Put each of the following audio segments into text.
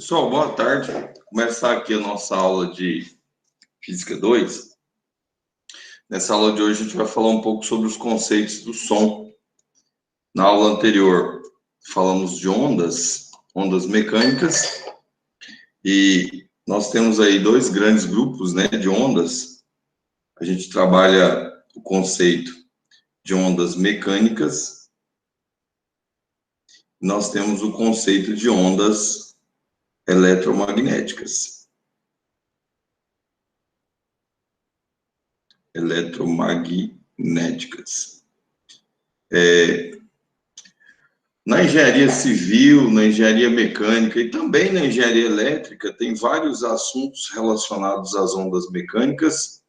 Pessoal, boa tarde. Vou começar aqui a nossa aula de Física 2. Nessa aula de hoje a gente vai falar um pouco sobre os conceitos do som. Na aula anterior falamos de ondas mecânicas, e nós temos aí dois grandes grupos, né, de ondas. A gente trabalha o conceito de ondas mecânicas. Nós temos o conceito de ondas eletromagnéticas. Na engenharia civil, na engenharia mecânica e também na engenharia elétrica, tem vários assuntos relacionados às ondas mecânicas,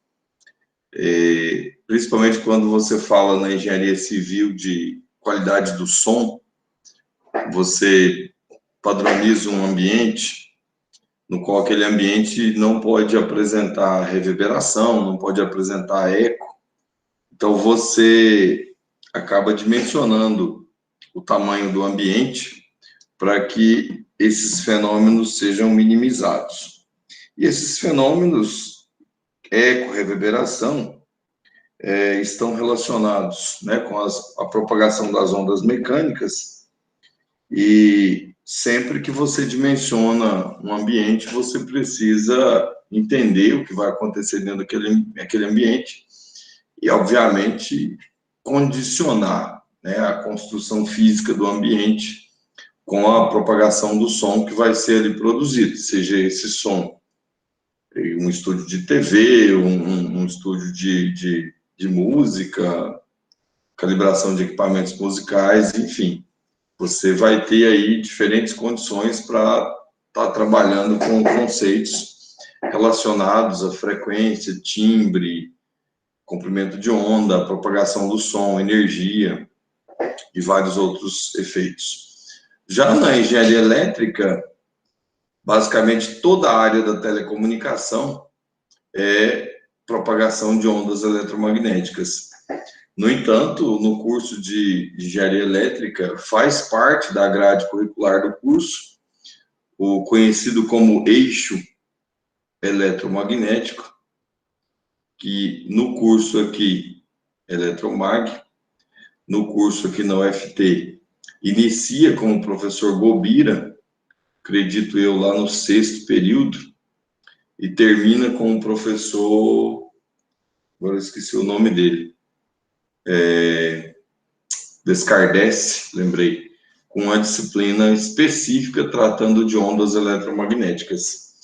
principalmente quando você fala na engenharia civil de qualidade do som. Você padroniza um ambiente no qual aquele ambiente não pode apresentar reverberação, não pode apresentar eco. Então, você acaba dimensionando o tamanho do ambiente para que esses fenômenos sejam minimizados. E esses fenômenos, eco, reverberação, estão relacionados, né, com a propagação das ondas mecânicas, e sempre que você dimensiona um ambiente, você precisa entender o que vai acontecer dentro daquele ambiente e, obviamente, condicionar, né, a construção física do ambiente com a propagação do som que vai ser ali produzido, seja esse som um estúdio de TV, um estúdio de música, calibração de equipamentos musicais, enfim. Você vai ter aí diferentes condições para estar trabalhando com conceitos relacionados à frequência, timbre, comprimento de onda, propagação do som, energia e vários outros efeitos. Já na engenharia elétrica, basicamente toda a área da telecomunicação é propagação de ondas eletromagnéticas. No entanto, no curso de engenharia elétrica, faz parte da grade curricular do curso o conhecido como eixo eletromagnético, que no curso aqui, Eletromag, no curso aqui na UFT, inicia com o professor Gobira, acredito eu, lá no 6º período, e termina com o professor, agora eu esqueci o nome dele, Descartes, lembrei, com uma disciplina específica tratando de ondas eletromagnéticas,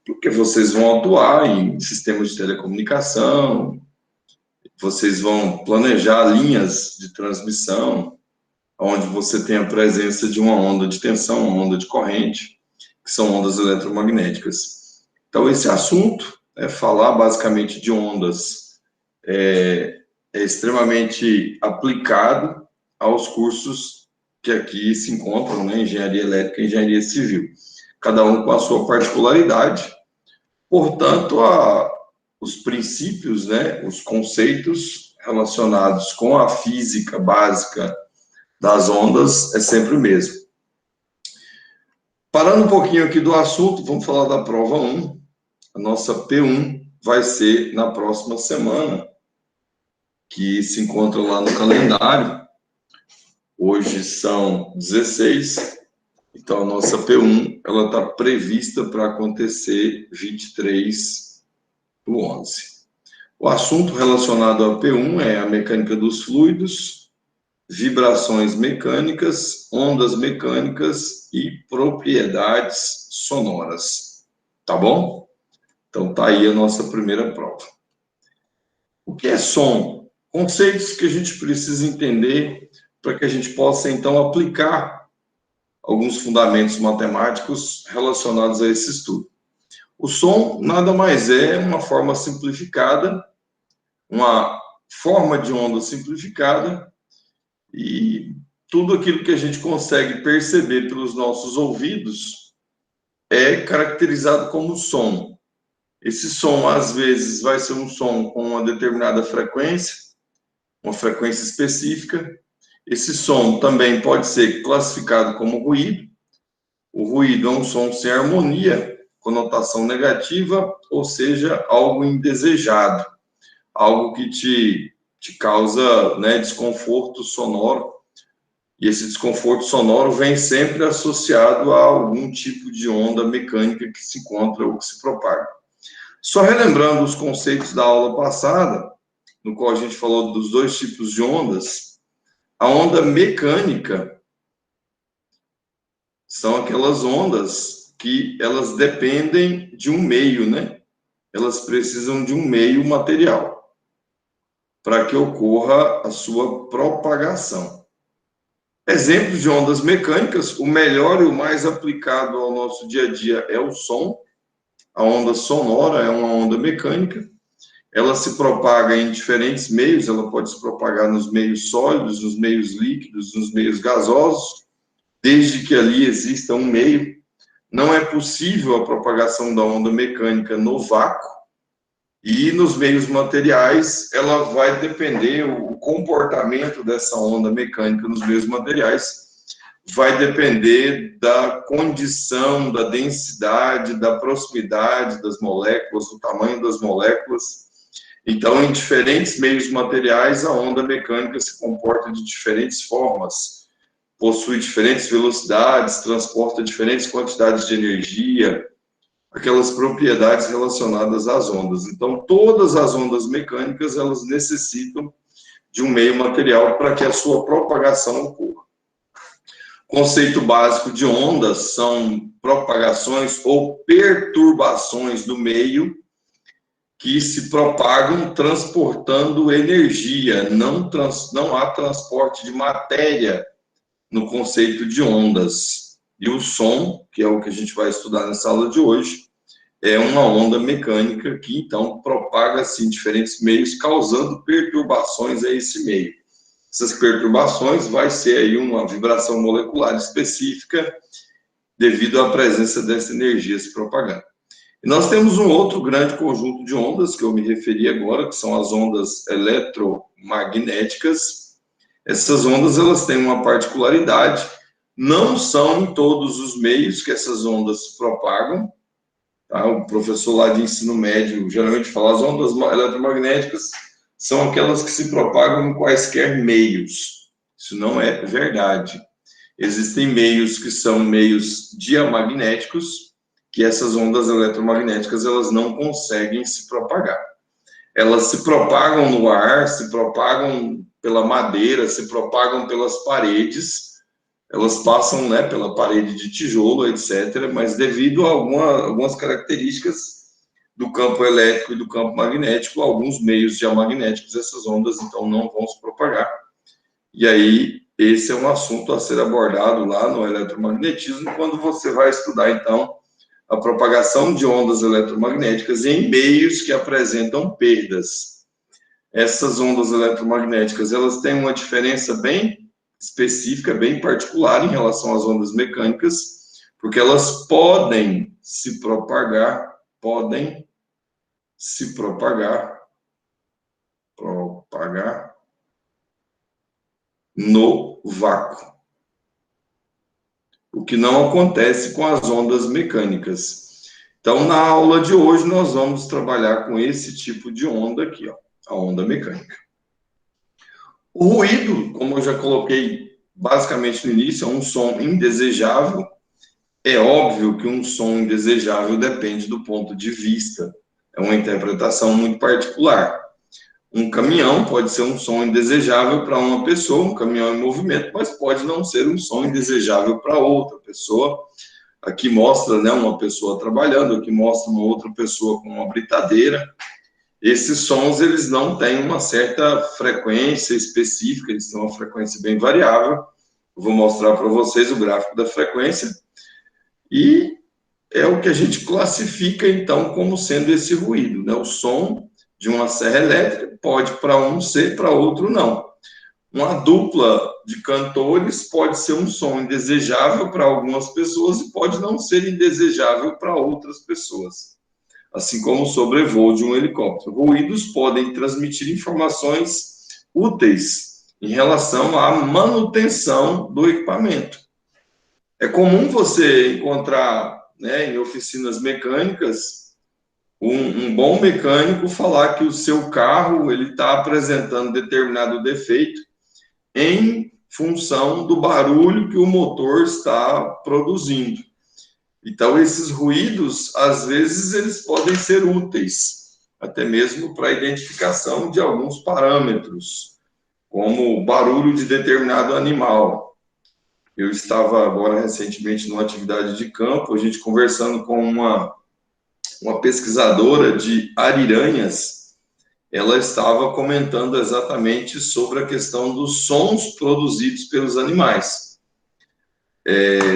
porque vocês vão atuar em sistemas de telecomunicação, vocês vão planejar linhas de transmissão, onde você tem a presença de uma onda de tensão, uma onda de corrente, que são ondas eletromagnéticas. Então, esse assunto, falar basicamente de ondas, é extremamente aplicado aos cursos que aqui se encontram, né, engenharia elétrica e engenharia civil, cada um com a sua particularidade. Portanto, os princípios, né, os conceitos relacionados com a física básica das ondas é sempre o mesmo. Parando um pouquinho aqui do assunto, vamos falar da prova 1. A nossa P1 vai ser na próxima semana, que se encontra lá no calendário. Hoje são 16, então a nossa P1 ela está prevista para acontecer 23/11. O assunto relacionado à P1 é a mecânica dos fluidos, vibrações mecânicas, ondas mecânicas e propriedades sonoras. Tá bom? Então tá aí a nossa primeira prova. O que é som? Conceitos que a gente precisa entender para que a gente possa, então, aplicar alguns fundamentos matemáticos relacionados a esse estudo. O som nada mais é uma forma simplificada, uma forma de onda simplificada, e tudo aquilo que a gente consegue perceber pelos nossos ouvidos é caracterizado como som. Esse som, às vezes, vai ser um som com uma determinada frequência, uma frequência específica. Esse som também pode ser classificado como ruído, O ruído é um som sem harmonia, conotação negativa, ou seja, algo indesejado, algo que te causa, né, desconforto sonoro. E esse desconforto sonoro vem sempre associado a algum tipo de onda mecânica que se encontra ou que se propaga. Só relembrando os conceitos da aula passada, no qual a gente falou dos dois tipos de ondas, a onda mecânica são aquelas ondas que elas dependem de um meio, né? Elas precisam de um meio material para que ocorra a sua propagação. Exemplos de ondas mecânicas, o melhor e o mais aplicado ao nosso dia a dia é o som. A onda sonora é uma onda mecânica. Ela se propaga em diferentes meios, ela pode se propagar nos meios sólidos, nos meios líquidos, nos meios gasosos, desde que ali exista um meio. Não é possível a propagação da onda mecânica no vácuo, e nos meios materiais, ela vai depender, o comportamento dessa onda mecânica nos meios materiais vai depender da condição, da densidade, da proximidade das moléculas, do tamanho das moléculas. Então, em diferentes meios materiais, a onda mecânica se comporta de diferentes formas, possui diferentes velocidades, transporta diferentes quantidades de energia, aquelas propriedades relacionadas às ondas. Então, todas as ondas mecânicas, elas necessitam de um meio material para que a sua propagação ocorra. Conceito básico de ondas são propagações ou perturbações do meio que se propagam transportando energia. Não há transporte de matéria no conceito de ondas. E o som, que é o que a gente vai estudar nessa aula de hoje, é uma onda mecânica que, então, propaga-se em diferentes meios, causando perturbações a esse meio. Essas perturbações vai ser aí uma vibração molecular específica devido à presença dessa energia se propagando. E nós temos um outro grande conjunto de ondas, que eu me referi agora, que são as ondas eletromagnéticas. Essas ondas, elas têm uma particularidade, não são em todos os meios que essas ondas se propagam. Tá? O professor lá de ensino médio geralmente fala, as ondas eletromagnéticas são aquelas que se propagam em quaisquer meios. Isso não é verdade. Existem meios que são meios diamagnéticos, que essas ondas eletromagnéticas elas não conseguem se propagar. Elas se propagam no ar, se propagam pela madeira, se propagam pelas paredes, elas passam, né, pela parede de tijolo, etc., mas devido a algumas características do campo elétrico e do campo magnético, alguns meios diamagnéticos, essas ondas, então, não vão se propagar. E aí, esse é um assunto a ser abordado lá no eletromagnetismo, quando você vai estudar, então, a propagação de ondas eletromagnéticas em meios que apresentam perdas. Essas ondas eletromagnéticas, elas têm uma diferença bem específica, bem particular em relação às ondas mecânicas, porque elas podem se propagar no vácuo, o que não acontece com as ondas mecânicas. Então, na aula de hoje, nós vamos trabalhar com esse tipo de onda aqui, ó, a onda mecânica. O ruído, como eu já coloquei basicamente no início, é um som indesejável. É óbvio que um som indesejável depende do ponto de vista. É uma interpretação muito particular. Um caminhão pode ser um som indesejável para uma pessoa, um caminhão em movimento, mas pode não ser um som indesejável para outra pessoa. Aqui mostra, né, uma pessoa trabalhando, aqui mostra uma outra pessoa com uma britadeira. Esses sons, eles não têm uma certa frequência específica, eles têm uma frequência bem variável. Eu vou mostrar para vocês o gráfico da frequência. E é o que a gente classifica, então, como sendo esse ruído, né? O som de uma serra elétrica pode para um ser, para outro não. Uma dupla de cantores pode ser um som indesejável para algumas pessoas e pode não ser indesejável para outras pessoas. Assim como o sobrevoo de um helicóptero. Ruídos podem transmitir informações úteis em relação à manutenção do equipamento. É comum você encontrar, né, em oficinas mecânicas, um bom mecânico falar que o seu carro ele está apresentando determinado defeito em função do barulho que o motor está produzindo. Então, esses ruídos, às vezes, eles podem ser úteis, até mesmo para a identificação de alguns parâmetros, como o barulho de determinado animal. Eu estava agora recentemente numa atividade de campo, a gente conversando com uma pesquisadora de ariranhas, ela estava comentando exatamente sobre a questão dos sons produzidos pelos animais.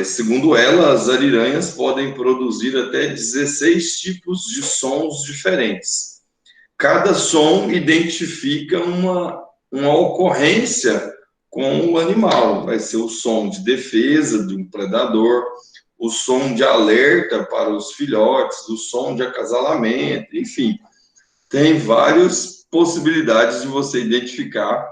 Segundo ela, as ariranhas podem produzir até 16 tipos de sons diferentes. Cada som identifica uma ocorrência com o animal. Vai ser o som de defesa de um predador, o som de alerta para os filhotes, o som de acasalamento, enfim. Tem várias possibilidades de você identificar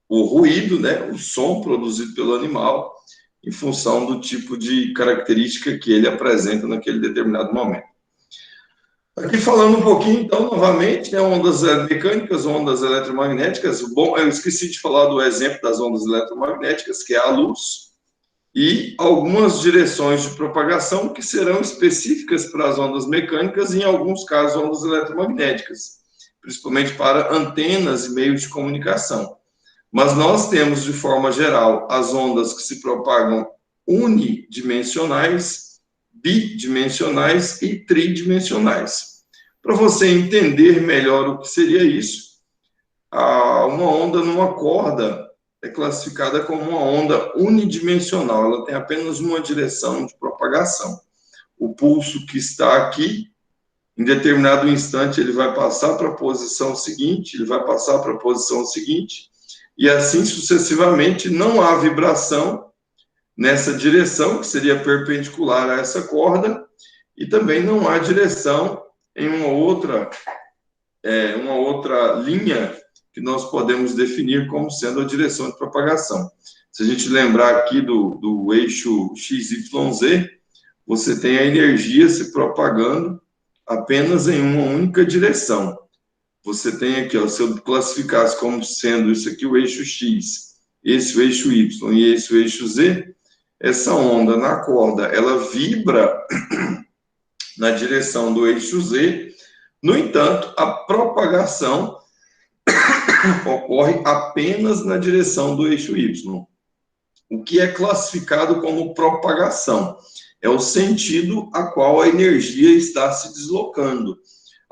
o ruído, né, o som produzido pelo animal, em função do tipo de característica que ele apresenta naquele determinado momento. Aqui falando um pouquinho, então, novamente, né, ondas mecânicas, ondas eletromagnéticas. Bom, eu esqueci de falar do exemplo das ondas eletromagnéticas, que é a luz, e algumas direções de propagação que serão específicas para as ondas mecânicas e, em alguns casos, ondas eletromagnéticas, principalmente para antenas e meios de comunicação. Mas nós temos, de forma geral, as ondas que se propagam unidimensionais, bidimensionais e tridimensionais. Para você entender melhor o que seria isso, uma onda numa corda é classificada como uma onda unidimensional, ela tem apenas uma direção de propagação. O pulso que está aqui, em determinado instante, ele vai passar para a posição seguinte, ele vai passar para a posição seguinte, e assim sucessivamente. Não há vibração nessa direção, que seria perpendicular a essa corda, e também não há direção em uma outra linha que nós podemos definir como sendo a direção de propagação. Se a gente lembrar aqui do eixo XYZ, você tem a energia se propagando apenas em uma única direção. Você tem aqui, ó, se eu classificasse como sendo isso aqui o eixo X, esse o eixo Y e esse o eixo Z, essa onda na corda, ela vibra na direção do eixo Z. No entanto, a propagação ocorre apenas na direção do eixo Y. O que é classificado como propagação é o sentido a qual a energia está se deslocando.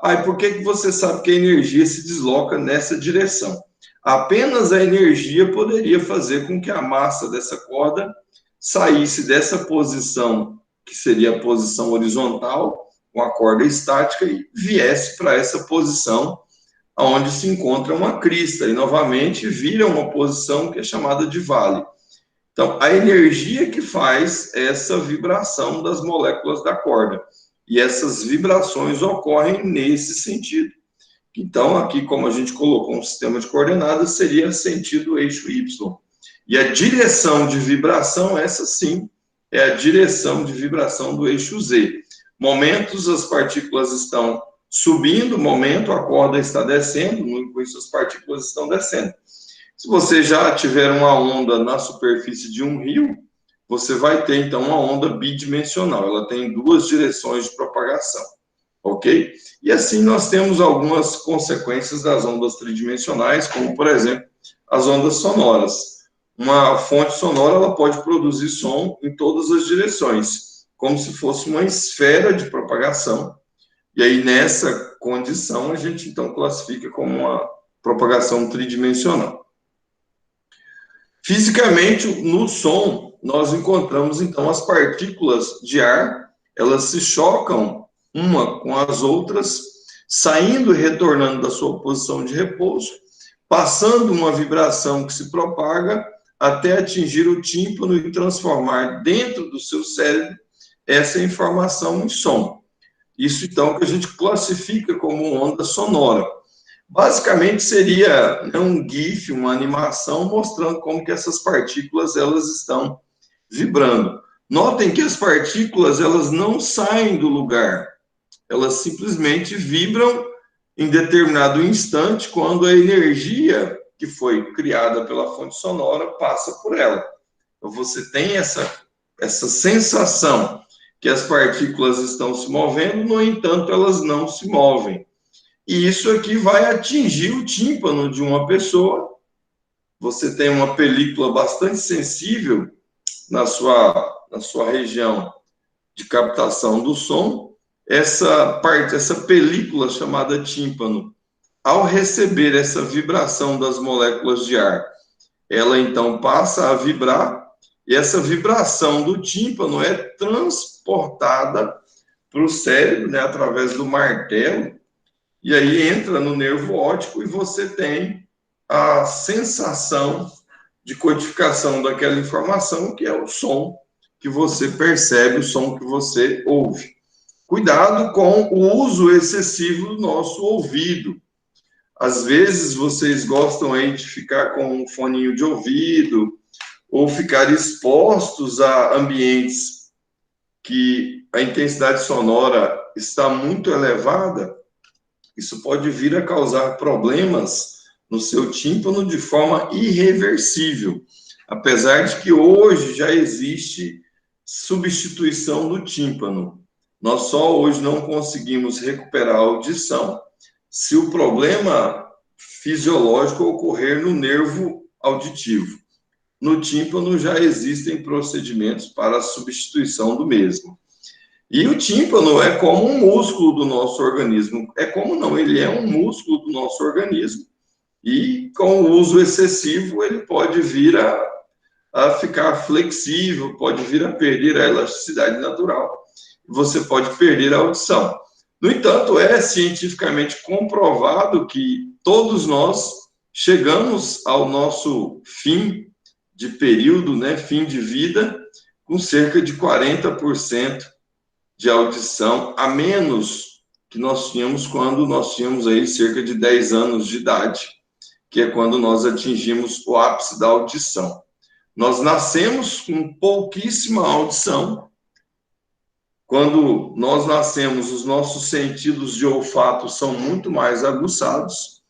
E por que você sabe que a energia se desloca nessa direção? Apenas a energia poderia fazer com que a massa dessa corda saísse dessa posição, que seria a posição horizontal, com a corda estática, e viesse para essa posição onde se encontra uma crista, e novamente vira uma posição que é chamada de vale. Então, a energia que faz essa vibração das moléculas da corda. E essas vibrações ocorrem nesse sentido. Então, aqui, como a gente colocou um sistema de coordenadas, seria sentido eixo Y. E a direção de vibração, essa sim, é a direção de vibração do eixo Z. Momentos as partículas estão subindo, momento a corda está descendo, com isso as partículas estão descendo. Se você já tiver uma onda na superfície de um rio, você vai ter, então, uma onda bidimensional. Ela tem duas direções de propagação, ok? E assim nós temos algumas consequências das ondas tridimensionais, como, por exemplo, as ondas sonoras. Uma fonte sonora, ela pode produzir som em todas as direções, como se fosse uma esfera de propagação. E aí, nessa condição, a gente, então, classifica como uma propagação tridimensional. Fisicamente, no som, nós encontramos, então, as partículas de ar, elas se chocam uma com as outras, saindo e retornando da sua posição de repouso, passando uma vibração que se propaga até atingir o tímpano e transformar dentro do seu cérebro essa informação em som. Isso, então, que a gente classifica como onda sonora. Basicamente seria um GIF, uma animação mostrando como que essas partículas elas estão vibrando. Notem que as partículas, elas não saem do lugar, elas simplesmente vibram em determinado instante quando a energia que foi criada pela fonte sonora passa por ela. Então, você tem essa sensação que as partículas estão se movendo, no entanto, elas não se movem. E isso aqui vai atingir o tímpano de uma pessoa. Você tem uma película bastante sensível na sua região de captação do som. Essa película chamada tímpano, ao receber essa vibração das moléculas de ar, ela então passa a vibrar, e essa vibração do tímpano é transportada para o cérebro, né, através do martelo, e aí entra no nervo óptico e você tem a sensação de codificação daquela informação, que é o som que você percebe, o som que você ouve. Cuidado com o uso excessivo do nosso ouvido. Às vezes vocês gostam aí de ficar com um foninho de ouvido ou ficar expostos a ambientes que a intensidade sonora está muito elevada. Isso pode vir a causar problemas no seu tímpano de forma irreversível, apesar de que hoje já existe substituição do tímpano. Nós só hoje não conseguimos recuperar a audição se o problema fisiológico ocorrer no nervo auditivo. No tímpano já existem procedimentos para a substituição do mesmo. E o tímpano é como um músculo do nosso organismo. É como não, ele é um músculo do nosso organismo. E com o uso excessivo, ele pode vir a ficar flexível, pode vir a perder a elasticidade natural. Você pode perder a audição. No entanto, é cientificamente comprovado que todos nós chegamos ao nosso fim de período, né, fim de vida, com cerca de 40% de audição a menos que nós tínhamos quando nós tínhamos aí cerca de 10 anos de idade, que é quando nós atingimos o ápice da audição. Nós nascemos com pouquíssima audição. Quando nós nascemos, os nossos sentidos de olfato são muito mais aguçados,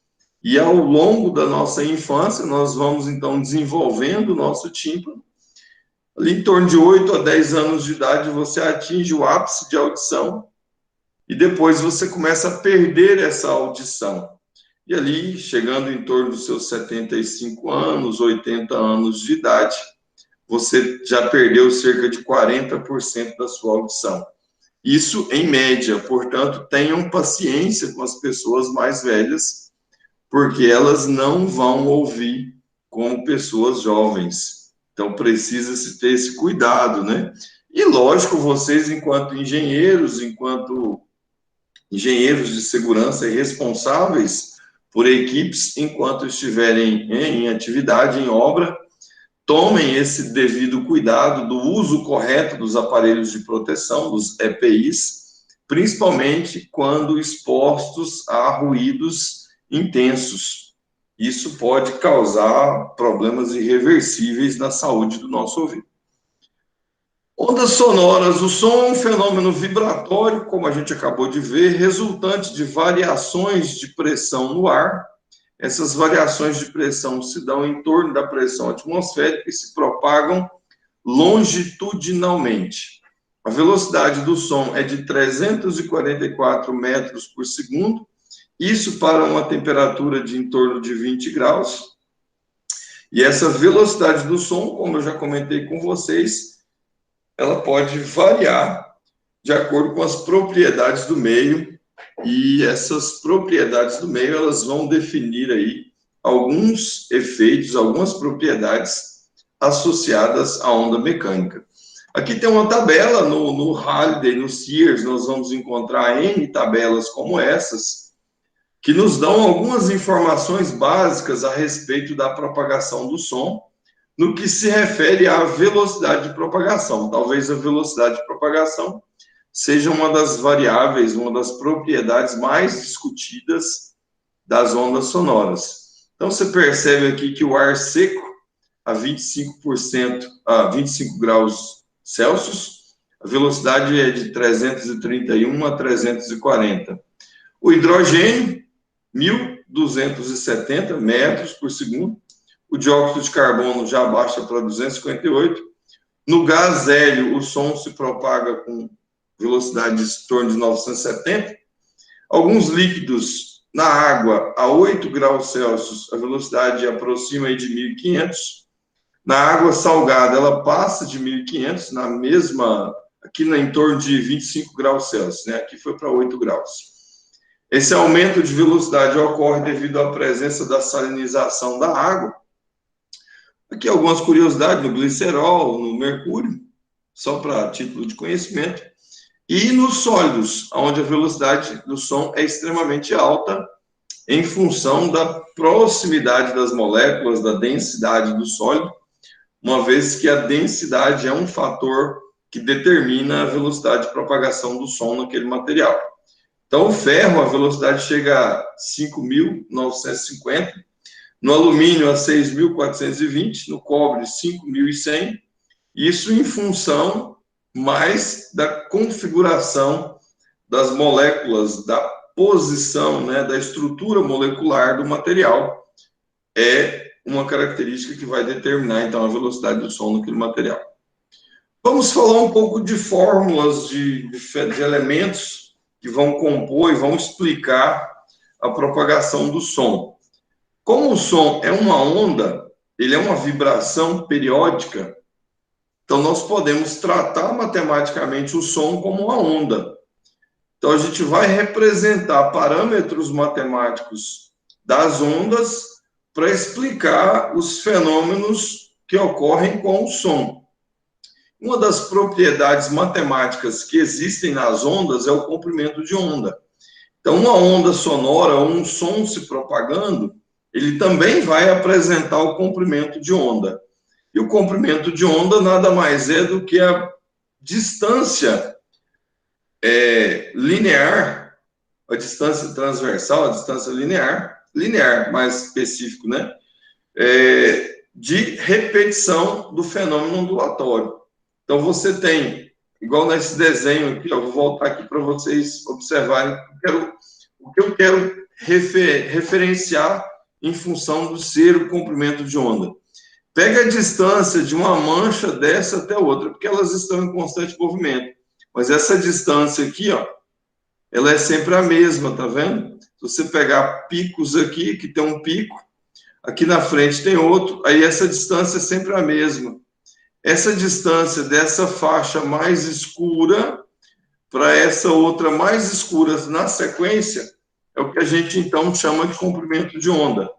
e ao longo da nossa infância, nós vamos então desenvolvendo o nosso tímpano. Ali em torno de 8 a 10 anos de idade, você atinge o ápice de audição, e depois você começa a perder essa audição. E ali, chegando em torno dos seus 75 anos, 80 anos de idade, você já perdeu cerca de 40% da sua audição. Isso em média, portanto, tenham paciência com as pessoas mais velhas, porque elas não vão ouvir como pessoas jovens. Então, precisa-se ter esse cuidado, né? E, lógico, vocês, enquanto engenheiros de segurança e responsáveis por equipes, enquanto estiverem em atividade, em obra, tomem esse devido cuidado do uso correto dos aparelhos de proteção, dos EPIs, principalmente quando expostos a ruídos intensos. Isso pode causar problemas irreversíveis na saúde do nosso ouvido. Ondas sonoras. O som é um fenômeno vibratório, como a gente acabou de ver, resultante de variações de pressão no ar. Essas variações de pressão se dão em torno da pressão atmosférica e se propagam longitudinalmente. A velocidade do som é de 344 metros por segundo, isso para uma temperatura de em torno de 20 graus. E essa velocidade do som, como eu já comentei com vocês, ela pode variar de acordo com as propriedades do meio, e essas propriedades do meio, elas vão definir aí alguns efeitos, algumas propriedades associadas à onda mecânica. Aqui tem uma tabela, no Halliday, no Sears, nós vamos encontrar N tabelas como essas, que nos dão algumas informações básicas a respeito da propagação do som, no que se refere à velocidade de propagação. Talvez a velocidade de propagação seja uma das variáveis, uma das propriedades mais discutidas das ondas sonoras. Então, você percebe aqui que o ar seco, a 25 graus Celsius, a velocidade é de 331 a 340. O hidrogênio, 1.270 metros por segundo. O dióxido de carbono já baixa para 258. No gás hélio, o som se propaga com velocidade em torno de 970. Alguns líquidos, na água, a 8 graus Celsius, a velocidade aproxima aí de 1.500. Na água salgada, ela passa de 1.500, na mesma, aqui em torno de 25 graus Celsius, né? Aqui foi para 8 graus. Esse aumento de velocidade ocorre devido à presença da salinização da água. Aqui algumas curiosidades no glicerol, no mercúrio, só para título de conhecimento. E nos sólidos, onde a velocidade do som é extremamente alta, em função da proximidade das moléculas, da densidade do sólido, uma vez que a densidade é um fator que determina a velocidade de propagação do som naquele material. Então, o ferro, a velocidade chega a 5.950, no alumínio a 6.420, no cobre 5.100, isso em função mais da configuração das moléculas, da posição, né, da estrutura molecular do material, é uma característica que vai determinar, então, a velocidade do som naquele material. Vamos falar um pouco de fórmulas, de elementos que vão compor e vão explicar a propagação do som. Como o som é uma onda, ele é uma vibração periódica, então nós podemos tratar matematicamente o som como uma onda. Então a gente vai representar parâmetros matemáticos das ondas para explicar os fenômenos que ocorrem com o som. Uma das propriedades matemáticas que existem nas ondas é o comprimento de onda. Então, uma onda sonora, um som se propagando, ele também vai apresentar o comprimento de onda. E o comprimento de onda nada mais é do que a distância linear, a distância transversal, a distância linear, mais específico, né? De repetição do fenômeno ondulatório. Então, você tem, igual nesse desenho aqui, eu vou voltar aqui para vocês observarem o que eu quero referenciar em função do ser o comprimento de onda. Pega a distância de uma mancha dessa até outra, porque elas estão em constante movimento. Mas essa distância aqui, ó, ela é sempre a mesma, tá vendo? Se você pegar picos aqui, que tem um pico, aqui na frente tem outro, aí essa distância é sempre a mesma. Essa distância dessa faixa mais escura para essa outra mais escura na sequência é o que a gente, então, chama de comprimento de onda.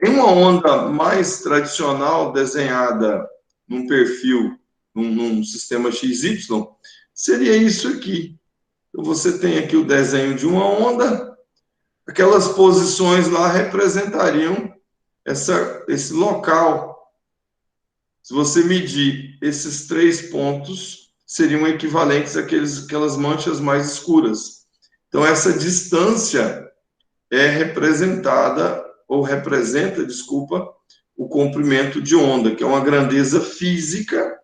Em uma onda mais tradicional, desenhada num perfil, num sistema XY, seria isso aqui. Então, você tem aqui o desenho de uma onda, aquelas posições lá representariam esse local. Se você medir esses 3 pontos, seriam equivalentes àquelas manchas mais escuras. Então, essa distância representa, o comprimento de onda, que é uma grandeza física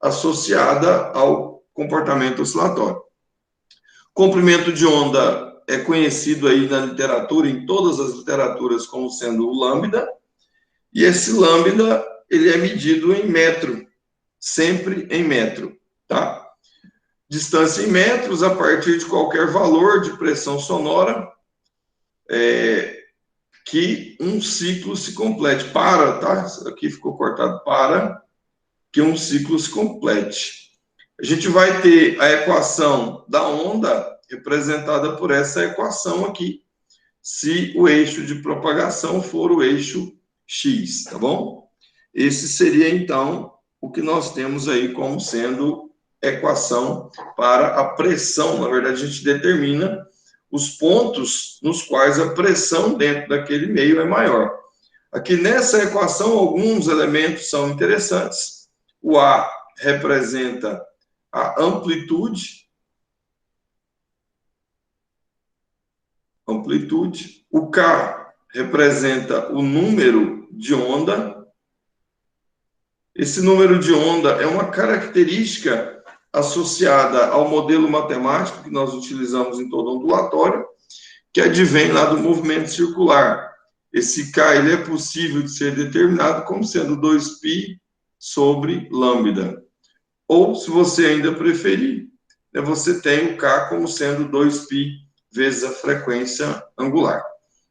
associada ao comportamento oscilatório. Comprimento de onda é conhecido aí na literatura, em todas as literaturas, como sendo o lambda, e esse lambda, ele é medido em metro, sempre em metro, tá? Distância em metros, a partir de qualquer valor de pressão sonora, que um ciclo se complete. Tá? Aqui ficou cortado, para que um ciclo se complete. A gente vai ter a equação da onda representada por essa equação aqui, se o eixo de propagação for o eixo X, tá bom? Esse seria, então, o que nós temos aí como sendo equação para a pressão. Na verdade, a gente determina os pontos nos quais a pressão dentro daquele meio é maior. Aqui nessa equação, alguns elementos são interessantes. O A representa a amplitude, o K representa o número de onda, Esse número de onda é uma característica associada ao modelo matemático que nós utilizamos em todo ondulatório, que advém lá do movimento circular. Esse K ele é possível de ser determinado como sendo 2π sobre lambda. Ou, se você ainda preferir, você tem o K como sendo 2π vezes a frequência angular.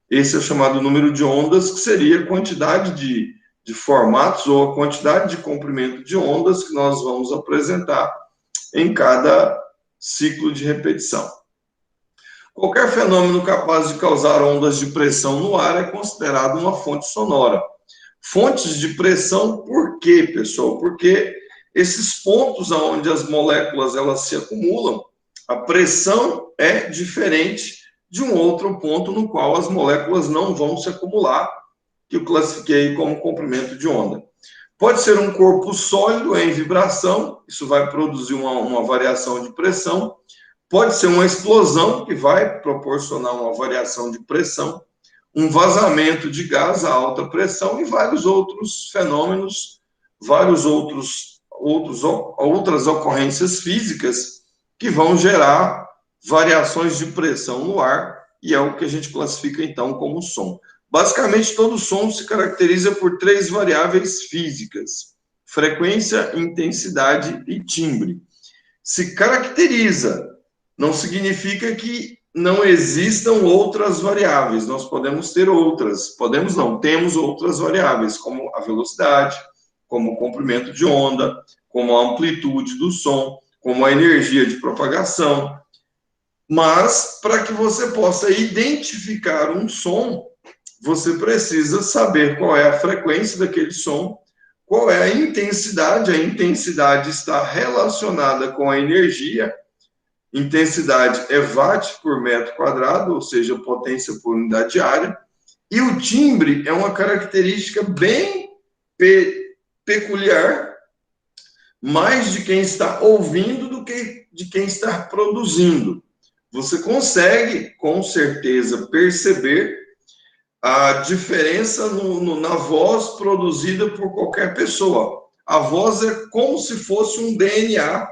Esse é o chamado número de ondas, que seria a quantidade de formatos ou a quantidade de comprimento de ondas que nós vamos apresentar em cada ciclo de repetição. Qualquer fenômeno capaz de causar ondas de pressão no ar é considerado uma fonte sonora. Fontes de pressão, por quê, pessoal? Porque esses pontos onde as moléculas elas se acumulam, a pressão é diferente de um outro ponto no qual as moléculas não vão se acumular, que eu classifiquei como comprimento de onda. Pode ser um corpo sólido em vibração, isso vai produzir uma variação de pressão. Pode ser uma explosão, que vai proporcionar uma variação de pressão, um vazamento de gás a alta pressão e vários outros fenômenos, outras ocorrências físicas que vão gerar variações de pressão no ar, e é o que a gente classifica então como som. Basicamente, todo som se caracteriza por 3 variáveis físicas: frequência, intensidade e timbre. Se caracteriza, não significa que não existam outras variáveis. Nós podemos ter outras, podemos não, temos outras variáveis, como a velocidade, como o comprimento de onda, como a amplitude do som, como a energia de propagação. Mas, para que você possa identificar um som, você precisa saber qual é a frequência daquele som, qual é a intensidade. A intensidade está relacionada com a energia. Intensidade é watt por metro quadrado, ou seja, potência por unidade de área. E o timbre é uma característica bem peculiar, mais de quem está ouvindo do que de quem está produzindo. Você consegue, com certeza, perceber a diferença na voz produzida por qualquer pessoa. A voz é como se fosse um DNA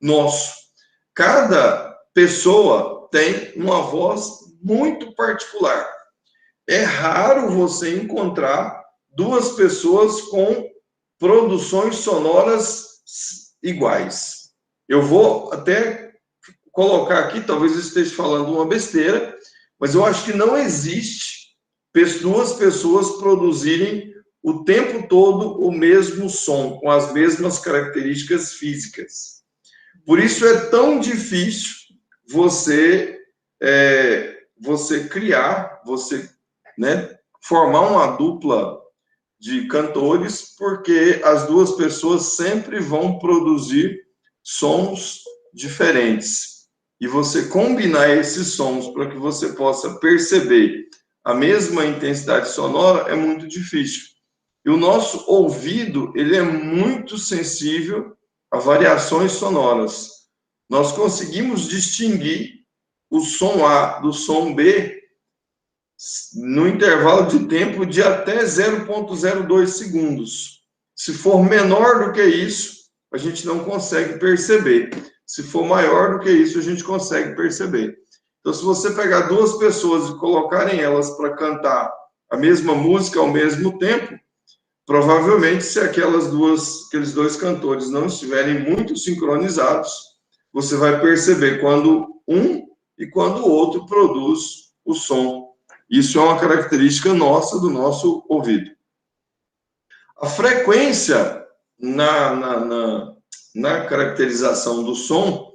nosso. Cada pessoa tem uma voz muito particular. É raro você encontrar 2 pessoas com produções sonoras iguais. Eu vou até colocar aqui, talvez eu esteja falando uma besteira, mas eu acho que não existe 2 pessoas produzirem o tempo todo o mesmo som, com as mesmas características físicas. Por isso é tão difícil você criar, formar uma dupla de cantores, porque as 2 pessoas sempre vão produzir sons diferentes. E você combinar esses sons para que você possa perceber a mesma intensidade sonora é muito difícil. E o nosso ouvido, ele é muito sensível a variações sonoras. Nós conseguimos distinguir o som A do som B no intervalo de tempo de até 0,02 segundos. Se for menor do que isso, a gente não consegue perceber. Se for maior do que isso, a gente consegue perceber. Então, se você pegar 2 pessoas e colocarem elas para cantar a mesma música ao mesmo tempo, provavelmente, se aqueles 2 cantores não estiverem muito sincronizados, você vai perceber quando um e quando o outro produz o som. Isso é uma característica nossa, do nosso ouvido. A frequência na caracterização do som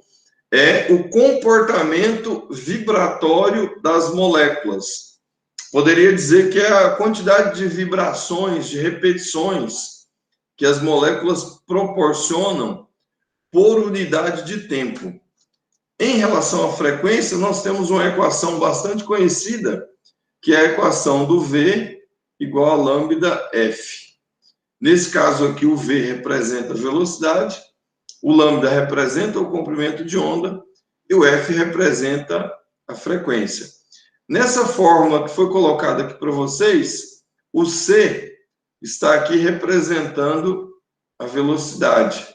é o comportamento vibratório das moléculas. Poderia dizer que é a quantidade de vibrações, de repetições que as moléculas proporcionam por unidade de tempo. Em relação à frequência, nós temos uma equação bastante conhecida, que é a equação do V igual a lambda F. Nesse caso aqui, o V representa a velocidade, o lambda representa o comprimento de onda e o F representa a frequência. Nessa fórmula que foi colocada aqui para vocês, o C está aqui representando a velocidade.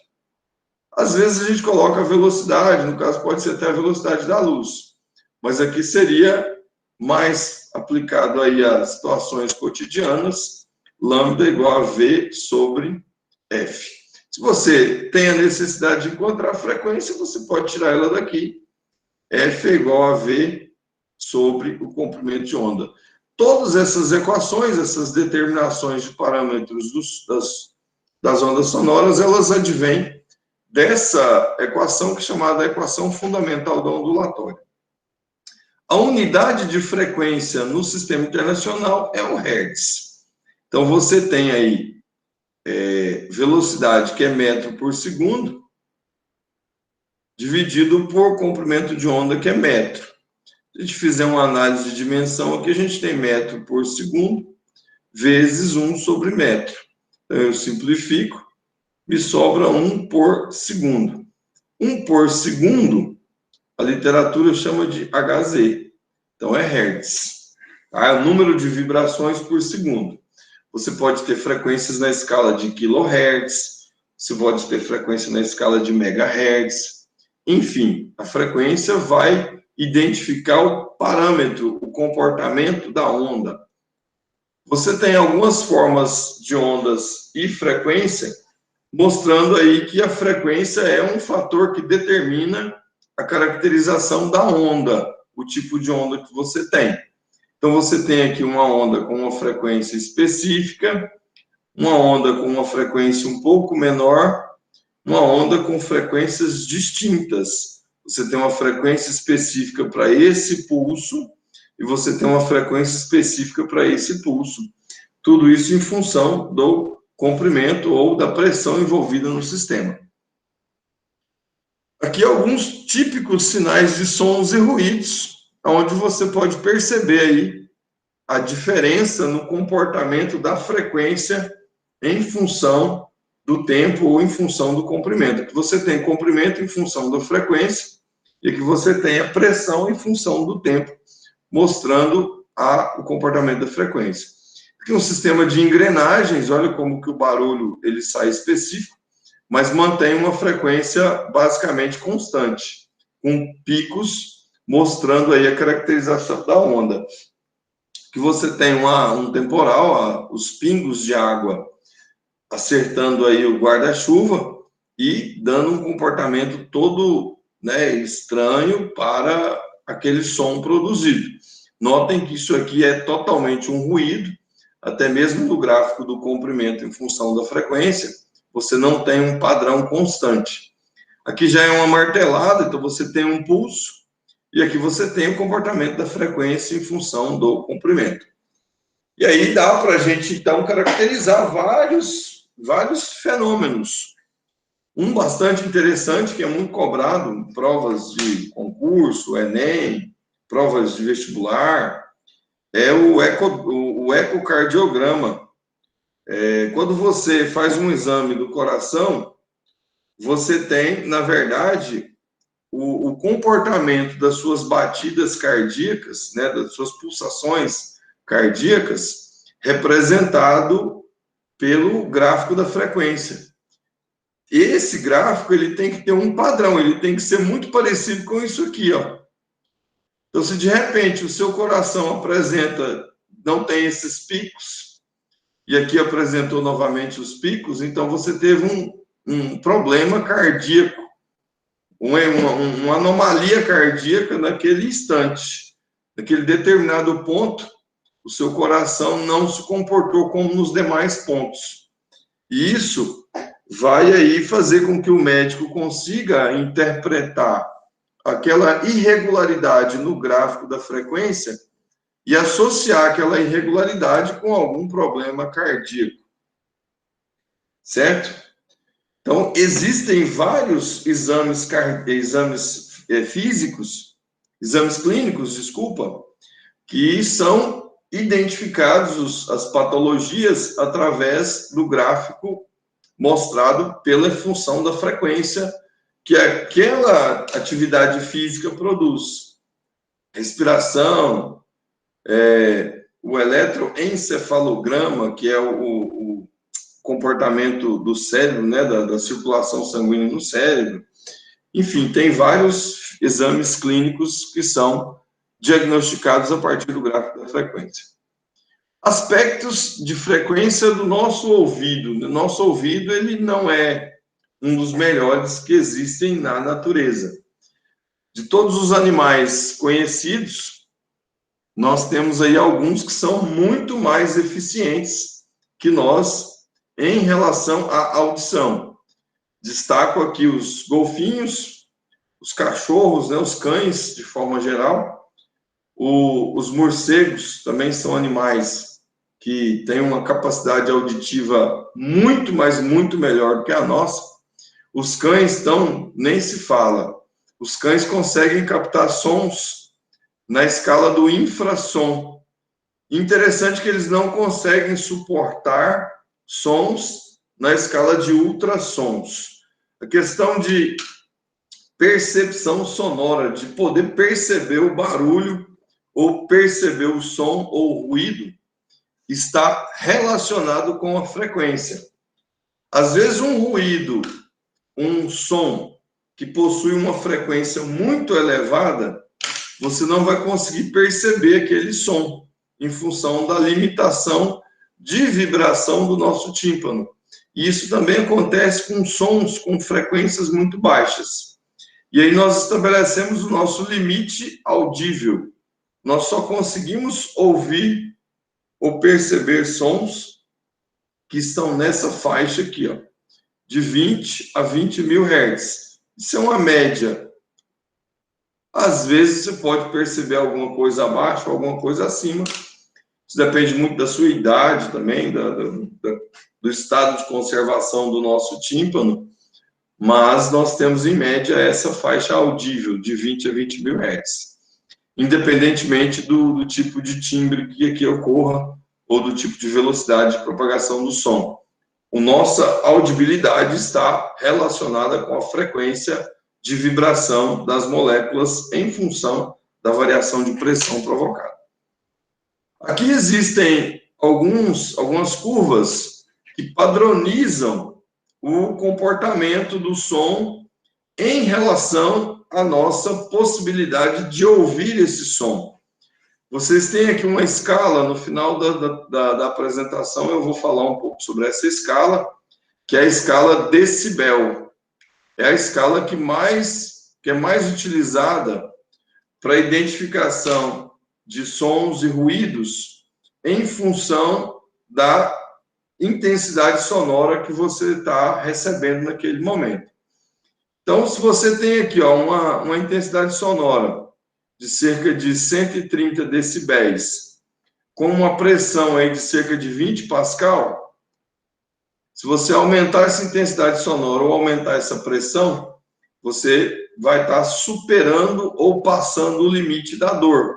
Às vezes a gente coloca a velocidade, no caso pode ser até a velocidade da luz, mas aqui seria mais aplicado aí a situações cotidianas, lambda igual a V sobre F. Se você tem a necessidade de encontrar a frequência, você pode tirar ela daqui. F é igual a V sobre o comprimento de onda. Todas essas equações, essas determinações de parâmetros das ondas sonoras, elas advêm dessa equação que é chamada equação fundamental da ondulatória. A unidade de frequência no sistema internacional é o Hertz. Então, você tem aí velocidade, que é metro por segundo, dividido por comprimento de onda, que é metro. Se a gente fizer uma análise de dimensão aqui, a gente tem metro por segundo, vezes 1 sobre metro. Então, eu simplifico, me sobra 1 por segundo. 1 por segundo, a literatura chama de Hz. Então, é Hertz. Tá? É o número de vibrações por segundo. Você pode ter frequências na escala de kHz, você pode ter frequência na escala de megahertz. Enfim, a frequência vai identificar o parâmetro, o comportamento da onda. Você tem algumas formas de ondas e frequência, mostrando aí que a frequência é um fator que determina a caracterização da onda, o tipo de onda que você tem. Então, você tem aqui uma onda com uma frequência específica, uma onda com uma frequência um pouco menor, uma onda com frequências distintas. Você tem uma frequência específica para esse pulso e você tem uma frequência específica para esse pulso. Tudo isso em função do comprimento ou da pressão envolvida no sistema. Aqui alguns típicos sinais de sons e ruídos, onde você pode perceber aí a diferença no comportamento da frequência em função do tempo ou em função do comprimento. Aqui você tem comprimento em função da frequência e aqui você tem a pressão em função do tempo, mostrando o comportamento da frequência. Aqui um sistema de engrenagens, olha como que o barulho ele sai específico, mas mantém uma frequência basicamente constante, com picos mostrando aí a caracterização da onda. Que você tem um temporal, os pingos de água acertando aí o guarda-chuva e dando um comportamento todo, né, estranho para aquele som produzido. Notem que isso aqui é totalmente um ruído, até mesmo no gráfico do comprimento em função da frequência, você não tem um padrão constante. Aqui já é uma martelada, então você tem um pulso, e aqui você tem o comportamento da frequência em função do comprimento. E aí dá para a gente, então, caracterizar vários fenômenos. Um bastante interessante, que é muito cobrado em provas de concurso, Enem, provas de vestibular, é o ecocardiograma. Quando você faz um exame do coração, você tem, na verdade, o comportamento das suas batidas cardíacas, né, das suas pulsações cardíacas, representado pelo gráfico da frequência. Esse gráfico ele tem que ter um padrão, ele tem que ser muito parecido com isso aqui, ó. Então, se de repente o seu coração não tem esses picos, e aqui apresentou novamente os picos, então você teve um problema cardíaco, uma anomalia cardíaca naquele instante, naquele determinado ponto, o seu coração não se comportou como nos demais pontos. E isso vai aí fazer com que o médico consiga interpretar aquela irregularidade no gráfico da frequência e associar aquela irregularidade com algum problema cardíaco. Certo? Então, existem vários exames físicos, exames clínicos, desculpa, que são identificados as patologias através do gráfico mostrado pela função da frequência que aquela atividade física produz. Respiração, o eletroencefalograma, que é o comportamento do cérebro, né, da circulação sanguínea no cérebro. Enfim, tem vários exames clínicos que são diagnosticados a partir do gráfico da frequência. Aspectos de frequência do nosso ouvido. O nosso ouvido, ele não é um dos melhores que existem na natureza. De todos os animais conhecidos, nós temos aí alguns que são muito mais eficientes que nós em relação à audição. Destaco aqui os golfinhos, os cachorros, né, os cães, de forma geral. Os morcegos também são animais que têm uma capacidade auditiva muito, mas muito melhor do que a nossa. Os cães, então, nem se fala. Os cães conseguem captar sons na escala do infrassom. Interessante que eles não conseguem suportar sons na escala de ultrassons. A questão de percepção sonora, de poder perceber o barulho ou perceber o som ou o ruído, está relacionado com a frequência. Às vezes um ruído, um som que possui uma frequência muito elevada, você não vai conseguir perceber aquele som, em função da limitação de vibração do nosso tímpano. E isso também acontece com sons com frequências muito baixas. E aí nós estabelecemos o nosso limite audível. Nós só conseguimos ouvir ou perceber sons que estão nessa faixa aqui, ó, de 20 a 20 mil Hz. Isso é uma média. Às vezes você pode perceber alguma coisa abaixo, alguma coisa acima. Isso depende muito da sua idade também, do estado de conservação do nosso tímpano, mas nós temos em média essa faixa audível de 20 a 20 mil Hz, independentemente do tipo de timbre que aqui ocorra ou do tipo de velocidade de propagação do som. A nossa audibilidade está relacionada com a frequência de vibração das moléculas em função da variação de pressão provocada. Aqui existem algumas curvas que padronizam o comportamento do som em relação à nossa possibilidade de ouvir esse som. Vocês têm aqui uma escala, no final da apresentação eu vou falar um pouco sobre essa escala, que é a escala decibel. É a escala que é mais utilizada para a identificação de sons e ruídos em função da intensidade sonora que você está recebendo naquele momento. Então, se você tem aqui ó, uma intensidade sonora de cerca de 130 decibéis, com uma pressão aí de cerca de 20 pascal, se você aumentar essa intensidade sonora ou aumentar essa pressão, você vai estar superando ou passando o limite da dor.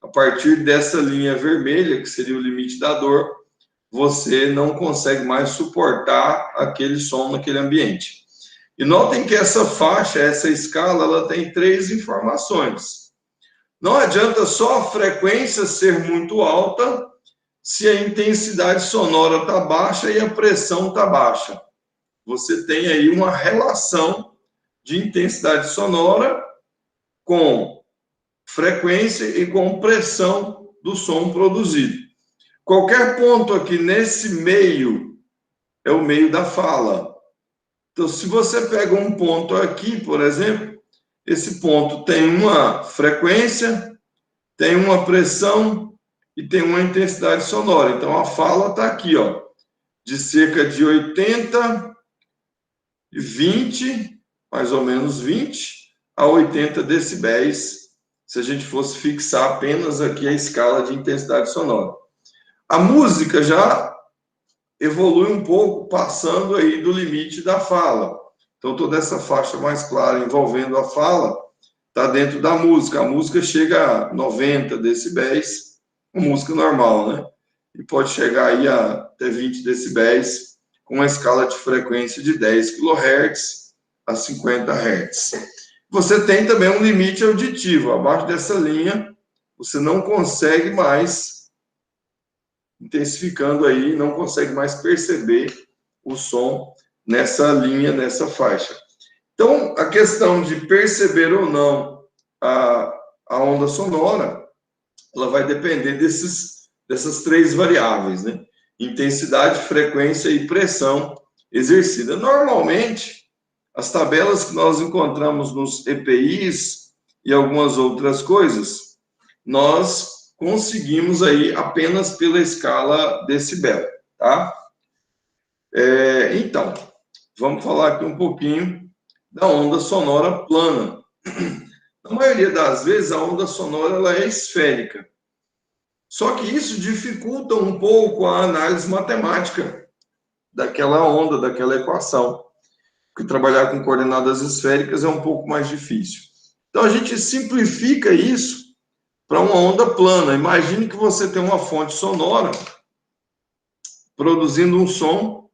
A partir dessa linha vermelha, que seria o limite da dor, você não consegue mais suportar aquele som naquele ambiente. E notem que essa faixa, essa escala, ela tem 3 informações. Não adianta só a frequência ser muito alta se a intensidade sonora está baixa e a pressão está baixa. Você tem aí uma relação de intensidade sonora com frequência e com pressão do som produzido. Qualquer ponto aqui nesse meio é o meio da fala. Então, se você pega um ponto aqui, por exemplo, esse ponto tem uma frequência, tem uma pressão e tem uma intensidade sonora. Então, a fala está aqui, ó, de cerca de 80, 20, mais ou menos 20 a 80 decibéis, se a gente fosse fixar apenas aqui a escala de intensidade sonora. A música já evolui um pouco, passando aí do limite da fala. Então, toda essa faixa mais clara envolvendo a fala está dentro da música. A música chega a 90 decibéis, uma música normal, né? E pode chegar aí a até 20 decibéis, com uma escala de frequência de 10 kHz a 50 Hz. Você tem também um limite auditivo. Abaixo dessa linha, você não consegue mais, intensificando aí, não consegue mais perceber o som nessa linha, nessa faixa. Então, a questão de perceber ou não a onda sonora, ela vai depender dessas três variáveis, né? Intensidade, frequência e pressão exercida. Normalmente, as tabelas que nós encontramos nos EPIs e algumas outras coisas, nós conseguimos aí apenas pela escala decibel, tá? Então, vamos falar aqui um pouquinho da onda sonora plana. Na maioria das vezes, a onda sonora ela é esférica. Só que isso dificulta um pouco a análise matemática daquela onda, daquela equação. Porque trabalhar com coordenadas esféricas é um pouco mais difícil. Então, a gente simplifica isso para uma onda plana. Imagine que você tem uma fonte sonora produzindo um som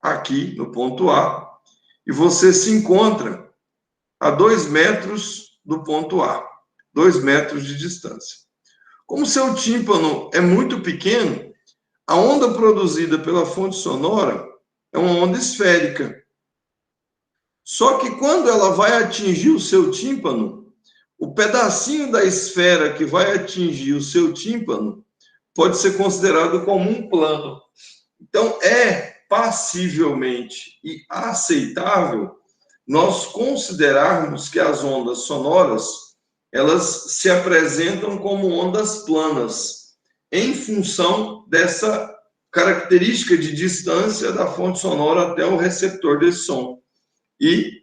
aqui no ponto A e você se encontra a 2 metros do ponto A, 2 metros de distância. Como seu tímpano é muito pequeno, a onda produzida pela fonte sonora é uma onda esférica. Só que quando ela vai atingir o seu tímpano, o pedacinho da esfera que vai atingir o seu tímpano pode ser considerado como um plano. Então, é passivelmente e aceitável nós considerarmos que as ondas sonoras elas se apresentam como ondas planas, em função dessa característica de distância da fonte sonora até o receptor desse som. E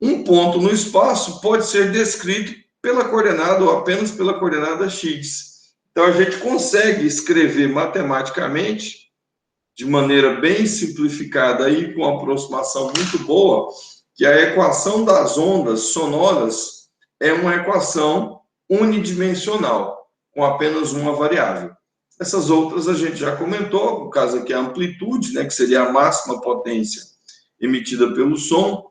um ponto no espaço pode ser descrito pela coordenada ou apenas pela coordenada x. Então, a gente consegue escrever matematicamente, de maneira bem simplificada e com uma aproximação muito boa, que a equação das ondas sonoras é uma equação unidimensional, com apenas uma variável. Essas outras a gente já comentou, no caso aqui a amplitude, né, que seria a máxima potência emitida pelo som,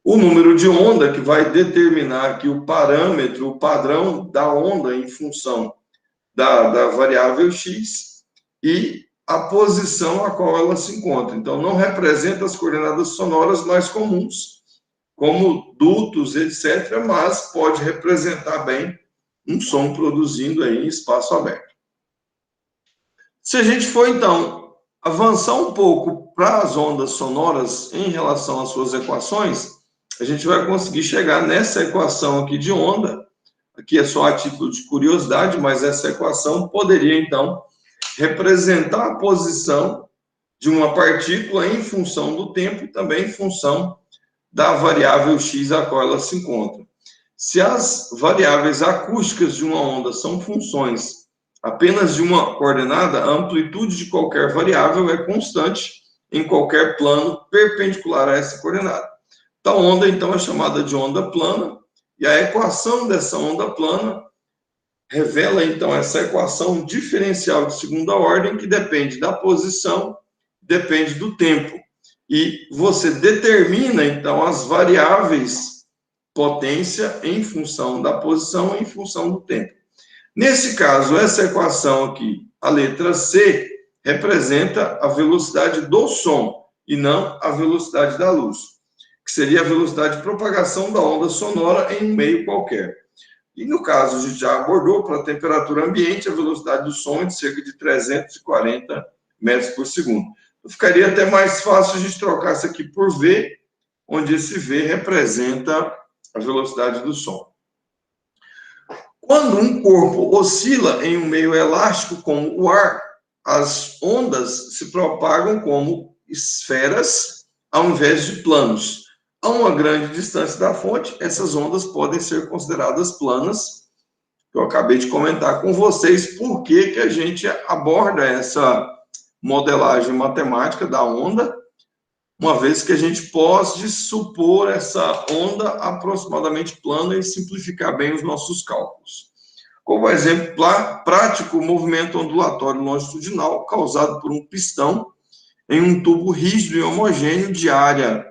o número de onda, que vai determinar aqui o parâmetro, o padrão da onda em função da variável x, e a posição a qual ela se encontra. Então, não representa as coordenadas sonoras mais comuns, como dutos, etc., mas pode representar bem um som produzindo aí em espaço aberto. Se a gente for, então, avançar um pouco para as ondas sonoras em relação às suas equações, a gente vai conseguir chegar nessa equação aqui de onda. Aqui é só a título de curiosidade, mas essa equação poderia, então, representar a posição de uma partícula em função do tempo e também em função da variável x a qual ela se encontra. Se as variáveis acústicas de uma onda são funções apenas de uma coordenada, a amplitude de qualquer variável é constante em qualquer plano perpendicular a essa coordenada. Tal onda, então, é chamada de onda plana, e a equação dessa onda plana revela, então, essa equação diferencial de segunda ordem, que depende da posição, depende do tempo. E você determina, então, as variáveis potência em função da posição, em função do tempo. Nesse caso, essa equação aqui, a letra C, representa a velocidade do som, e não a velocidade da luz, que seria a velocidade de propagação da onda sonora em um meio qualquer. E no caso, a gente já abordou, para a temperatura ambiente, a velocidade do som é de cerca de 340 metros por segundo. Então, ficaria até mais fácil a gente trocar isso aqui por V, onde esse V representa a velocidade do som. Quando um corpo oscila em um meio elástico como o ar, as ondas se propagam como esferas ao invés de planos. A uma grande distância da fonte, essas ondas podem ser consideradas planas. Eu acabei de comentar com vocês por que a gente aborda essa modelagem matemática da onda, uma vez que a gente pode supor essa onda aproximadamente plana e simplificar bem os nossos cálculos. Como exemplo prático, o movimento ondulatório longitudinal causado por um pistão em um tubo rígido e homogêneo de área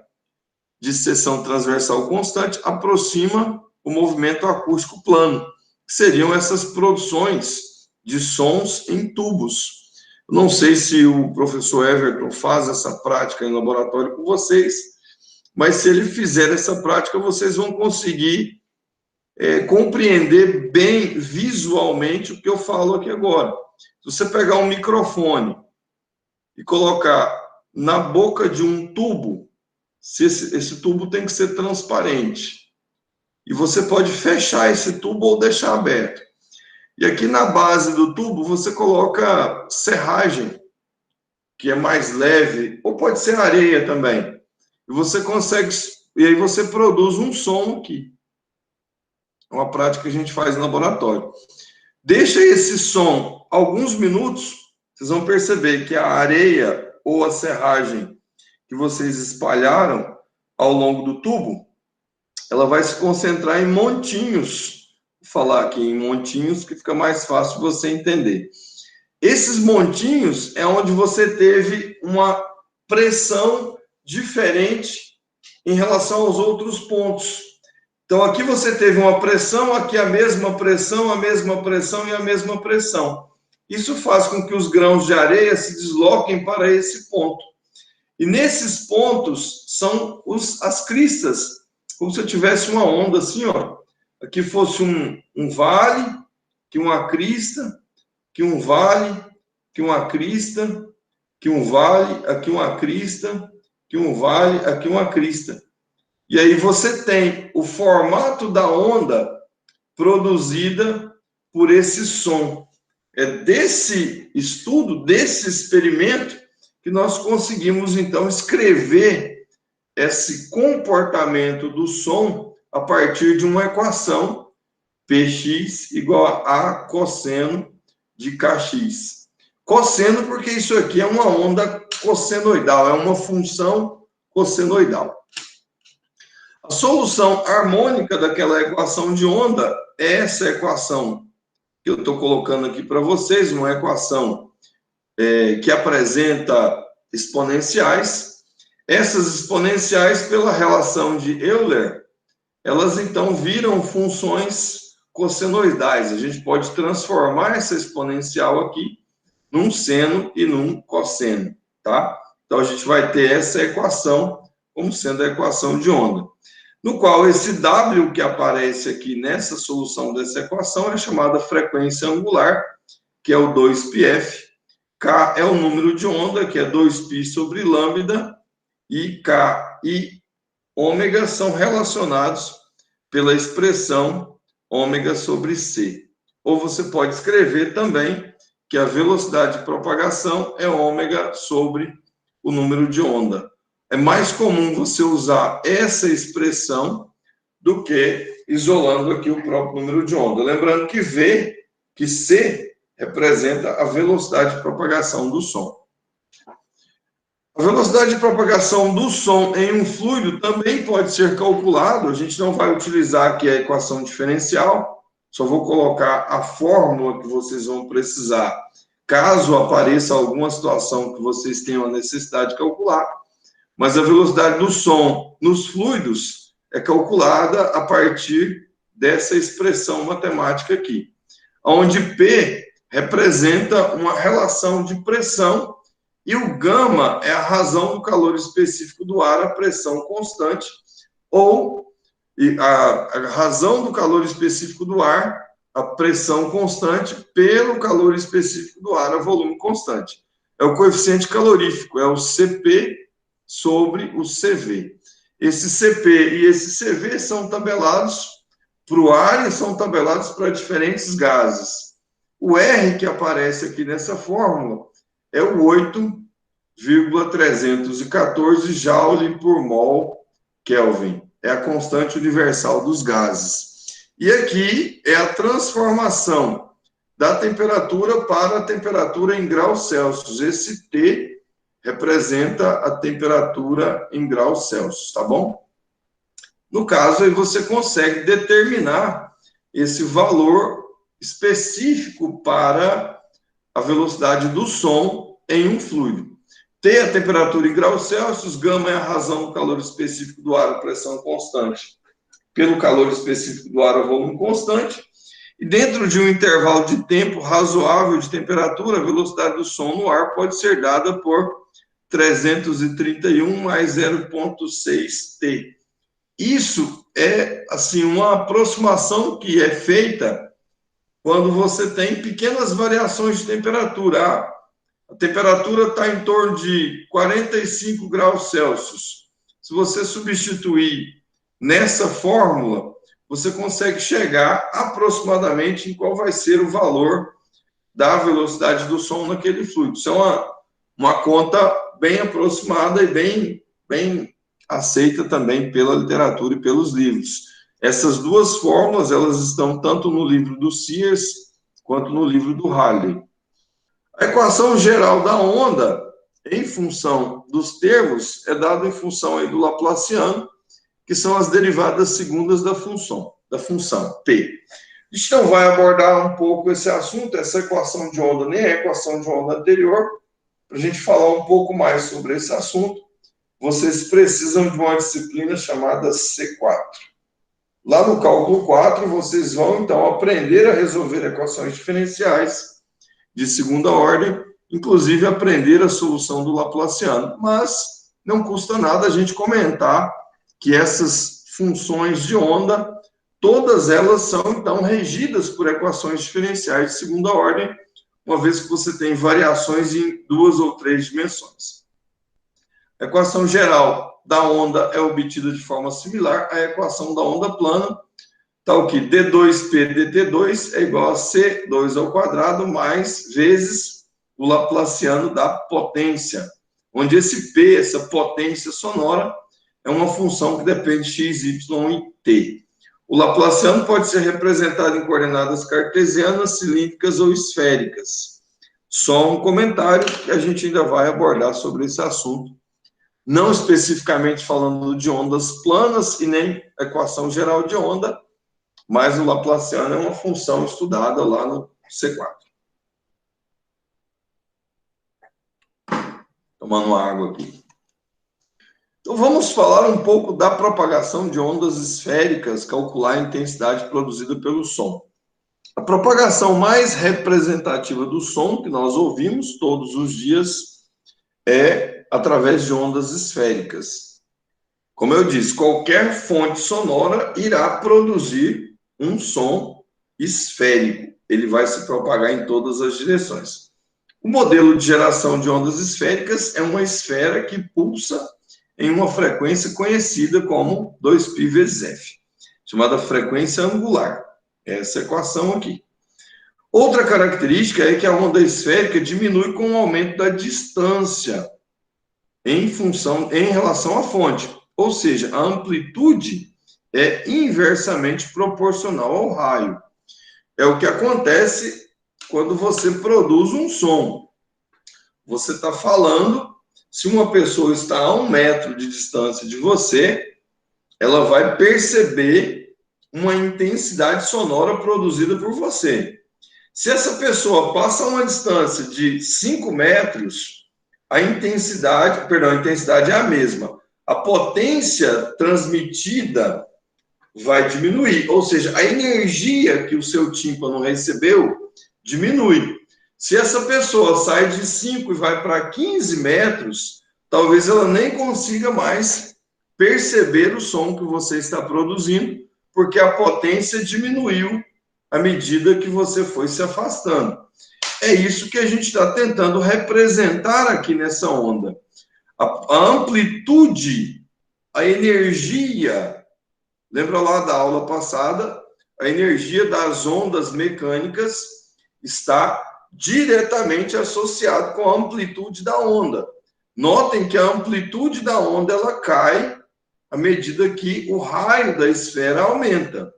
de seção transversal constante aproxima o movimento acústico plano, que seriam essas produções de sons em tubos. Não sei se o professor Everton faz essa prática em laboratório com vocês, mas se ele fizer essa prática, vocês vão conseguir compreender bem visualmente o que eu falo aqui agora. Se você pegar um microfone e colocar na boca de um tubo, esse tubo tem que ser transparente. E você pode fechar esse tubo ou deixar aberto. E aqui na base do tubo você coloca serragem, que é mais leve, ou pode ser areia também. E você consegue, e aí você produz um som aqui. É uma prática que a gente faz no laboratório. Deixa esse som alguns minutos, vocês vão perceber que a areia ou a serragem que vocês espalharam ao longo do tubo, ela vai se concentrar em montinhos. Vou falar aqui em montinhos, que fica mais fácil você entender. Esses montinhos é onde você teve uma pressão diferente em relação aos outros pontos. Então, aqui você teve uma pressão, aqui a mesma pressão, a mesma pressão e a mesma pressão. Isso faz com que os grãos de areia se desloquem para esse ponto. E nesses pontos são as cristas, como se eu tivesse uma onda assim, ó. Aqui fosse um vale, aqui uma crista, aqui um vale, aqui uma crista, aqui um vale, aqui uma crista, aqui um vale, aqui uma crista. E aí você tem o formato da onda produzida por esse som. É desse estudo, desse experimento, que nós conseguimos, então, escrever esse comportamento do som a partir de uma equação Px igual a cosseno de Kx. Cosseno porque isso aqui é uma onda cossenoidal, é uma função cossenoidal. A solução harmônica daquela equação de onda é essa equação que eu estou colocando aqui para vocês, uma equação que apresenta exponenciais. Essas exponenciais, pela relação de Euler, elas então viram funções cossenoidais. A gente pode transformar essa exponencial aqui num seno e num cosseno, tá? Então, a gente vai ter essa equação como sendo a equação de onda, no qual esse W que aparece aqui nessa solução dessa equação é chamada frequência angular, que é o 2πf. K é o número de onda, que é 2π sobre lambda, e K e ômega são relacionados pela expressão ômega sobre C. Ou você pode escrever também que a velocidade de propagação é ômega sobre o número de onda. É mais comum você usar essa expressão do que isolando aqui o próprio número de onda. Lembrando que C representa a velocidade de propagação do som. A velocidade de propagação do som em um fluido também pode ser calculado. A gente não vai utilizar aqui a equação diferencial, só vou colocar a fórmula que vocês vão precisar, caso apareça alguma situação que vocês tenham a necessidade de calcular. Mas a velocidade do som nos fluidos é calculada a partir dessa expressão matemática aqui, onde P representa uma relação de pressão e o gama é a razão do calor específico do ar à pressão constante, ou a razão do calor específico do ar à pressão constante pelo calor específico do ar a volume constante. É o coeficiente calorífico, é o Cp sobre o CV. Esse Cp e esse CV são tabelados para o ar e são tabelados para diferentes gases. O R que aparece aqui nessa fórmula é o 8,314 Joule por mol Kelvin. É a constante universal dos gases. E aqui é a transformação da temperatura para a temperatura em graus Celsius. Esse T representa a temperatura em graus Celsius, tá bom? No caso, aí você consegue determinar esse valor específico para a velocidade do som em um fluido. T é a temperatura em graus Celsius, gama é a razão do calor específico do ar a pressão constante pelo calor específico do ar a volume constante, E dentro de um intervalo de tempo razoável de temperatura, a velocidade do som no ar pode ser dada por 331 mais 0,6 T. Isso é, assim, uma aproximação que é feita quando você tem pequenas variações de temperatura. A temperatura está em torno de 45 graus Celsius. Se você substituir nessa fórmula, você consegue chegar aproximadamente em qual vai ser o valor da velocidade do som naquele fluido. Isso é uma conta bem aproximada e bem aceita também pela literatura e pelos livros. Essas duas fórmulas, elas estão tanto no livro do Sears quanto no livro do Halley. A equação geral da onda, em função dos termos, é dada em função aí do Laplaciano, que são as derivadas segundas da função P. A gente não vai abordar um pouco esse assunto, essa equação de onda, nem a equação de onda anterior. Para a gente falar um pouco mais sobre esse assunto, vocês precisam de uma disciplina chamada C4. Lá no cálculo 4, vocês vão, então, aprender a resolver equações diferenciais de segunda ordem, inclusive aprender a solução do Laplaciano. Mas não custa nada a gente comentar que essas funções de onda, todas elas são, então, regidas por equações diferenciais de segunda ordem, uma vez que você tem variações em 2 ou 3 dimensões. A equação geral da onda é obtida de forma similar à equação da onda plana, tal que d2p dt2 é igual a c2 ao quadrado mais vezes o Laplaciano da potência, onde esse p, essa potência sonora, é uma função que depende de x, y e t. O Laplaciano pode ser representado em coordenadas cartesianas, cilíndricas ou esféricas. Só um comentário que a gente ainda vai abordar sobre esse assunto, não especificamente falando de ondas planas e nem equação geral de onda, mas o Laplaciano é uma função estudada lá no C4. Tomando água aqui. Então, vamos falar um pouco da propagação de ondas esféricas, calcular a intensidade produzida pelo som. A propagação mais representativa do som, que nós ouvimos todos os dias, é através de ondas esféricas. Como eu disse, qualquer fonte sonora irá produzir um som esférico. Ele vai se propagar em todas as direções. O modelo de geração de ondas esféricas é uma esfera que pulsa em uma frequência conhecida como 2π vezes f, chamada frequência angular. Essa equação aqui. Outra característica é que a onda esférica diminui com o aumento da distância em relação à fonte. Ou seja, a amplitude é inversamente proporcional ao raio. É o que acontece quando você produz um som. Você está falando, se uma pessoa está a 1 metro de distância de você, ela vai perceber uma intensidade sonora produzida por você. Se essa pessoa passa uma distância de 5 metros, a intensidade é a mesma. A potência transmitida vai diminuir, ou seja, a energia que o seu tímpano recebeu diminui. Se essa pessoa sai de 5 e vai para 15 metros, talvez ela nem consiga mais perceber o som que você está produzindo, porque a potência diminuiu à medida que você foi se afastando. É isso que a gente está tentando representar aqui nessa onda. A amplitude, a energia, lembra lá da aula passada, a energia das ondas mecânicas está diretamente associada com a amplitude da onda. Notem que a amplitude da onda ela cai à medida que o raio da esfera aumenta.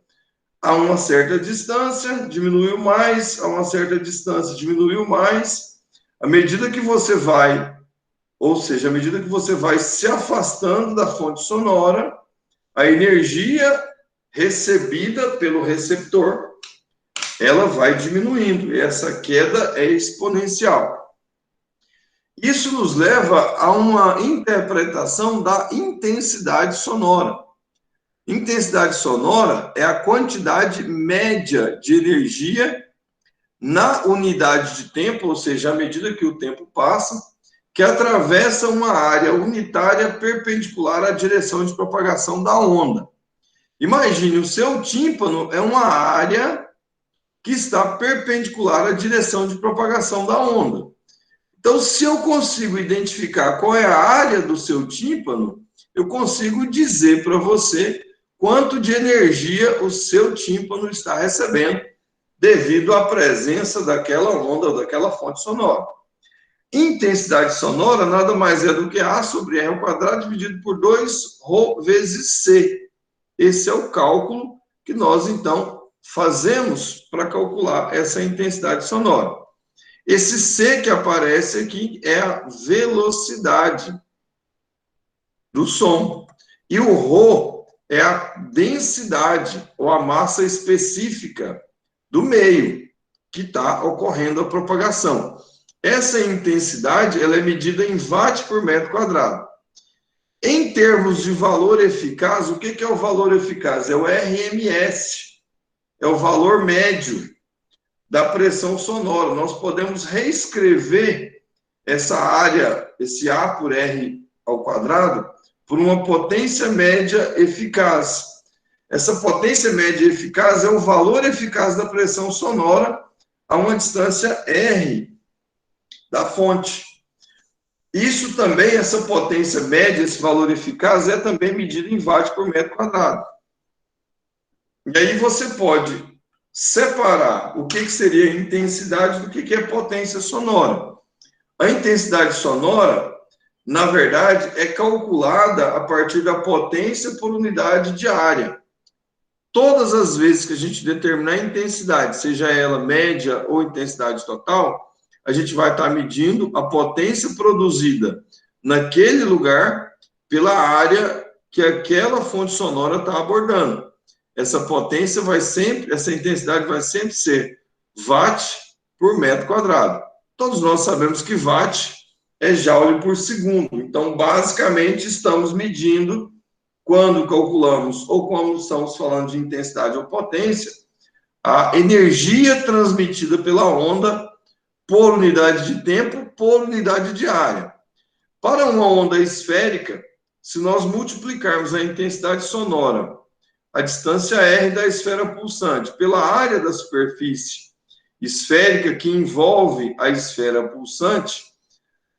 A uma certa distância, diminuiu mais, a uma certa distância, diminuiu mais. À medida que você vai, ou seja, à medida que você vai se afastando da fonte sonora, a energia recebida pelo receptor, ela vai diminuindo, e essa queda é exponencial. Isso nos leva a uma interpretação da intensidade sonora. Intensidade sonora é a quantidade média de energia na unidade de tempo, ou seja, à medida que o tempo passa, que atravessa uma área unitária perpendicular à direção de propagação da onda. Imagine, o seu tímpano é uma área que está perpendicular à direção de propagação da onda. Então, se eu consigo identificar qual é a área do seu tímpano, eu consigo dizer para você quanto de energia o seu tímpano está recebendo devido à presença daquela onda, daquela fonte sonora. Intensidade sonora nada mais é do que A sobre R ao quadrado dividido por 2ρ vezes C. Esse é o cálculo que nós, então, fazemos para calcular essa intensidade sonora. Esse C que aparece aqui é a velocidade do som. E o ρ é a densidade ou a massa específica do meio que está ocorrendo a propagação. Essa intensidade ela é medida em watt por metro quadrado. Em termos de valor eficaz, o que é o valor eficaz? É o RMS, é o valor médio da pressão sonora. Nós podemos reescrever essa área, esse A por R ao quadrado, por uma potência média eficaz. Essa potência média eficaz é o valor eficaz da pressão sonora a uma distância R da fonte. Isso também, essa potência média, esse valor eficaz, é também medido em watt por metro quadrado. E aí você pode separar o que seria intensidade do que é potência sonora. A intensidade sonora, na verdade, é calculada a partir da potência por unidade de área. Todas as vezes que a gente determinar a intensidade, seja ela média ou intensidade total, a gente vai estar medindo a potência produzida naquele lugar pela área que aquela fonte sonora está abordando. Essa potência vai sempre, essa intensidade vai sempre ser watt por metro quadrado. Todos nós sabemos que watt é joule por segundo. Então, basicamente, estamos medindo, quando calculamos ou quando estamos falando de intensidade ou potência, a energia transmitida pela onda por unidade de tempo, por unidade de área. Para uma onda esférica, se nós multiplicarmos a intensidade sonora, a distância R da esfera pulsante, pela área da superfície esférica que envolve a esfera pulsante,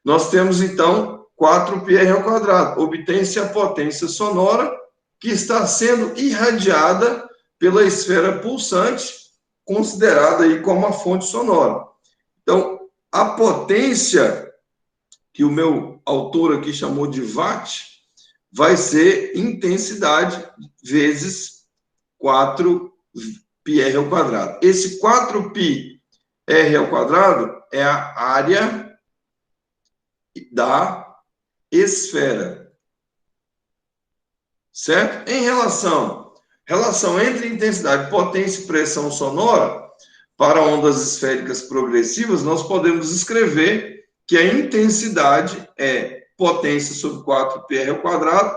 nós temos, então, 4πr ao quadrado. Obtém-se a potência sonora que está sendo irradiada pela esfera pulsante, considerada aí como a fonte sonora. Então, a potência que o meu autor aqui chamou de watt vai ser intensidade vezes 4πr ao quadrado. Esse 4πr ao quadrado é a área da esfera. Certo? Em relação entre intensidade, potência e pressão sonora, para ondas esféricas progressivas, nós podemos escrever que a intensidade é potência sobre 4πr ao quadrado.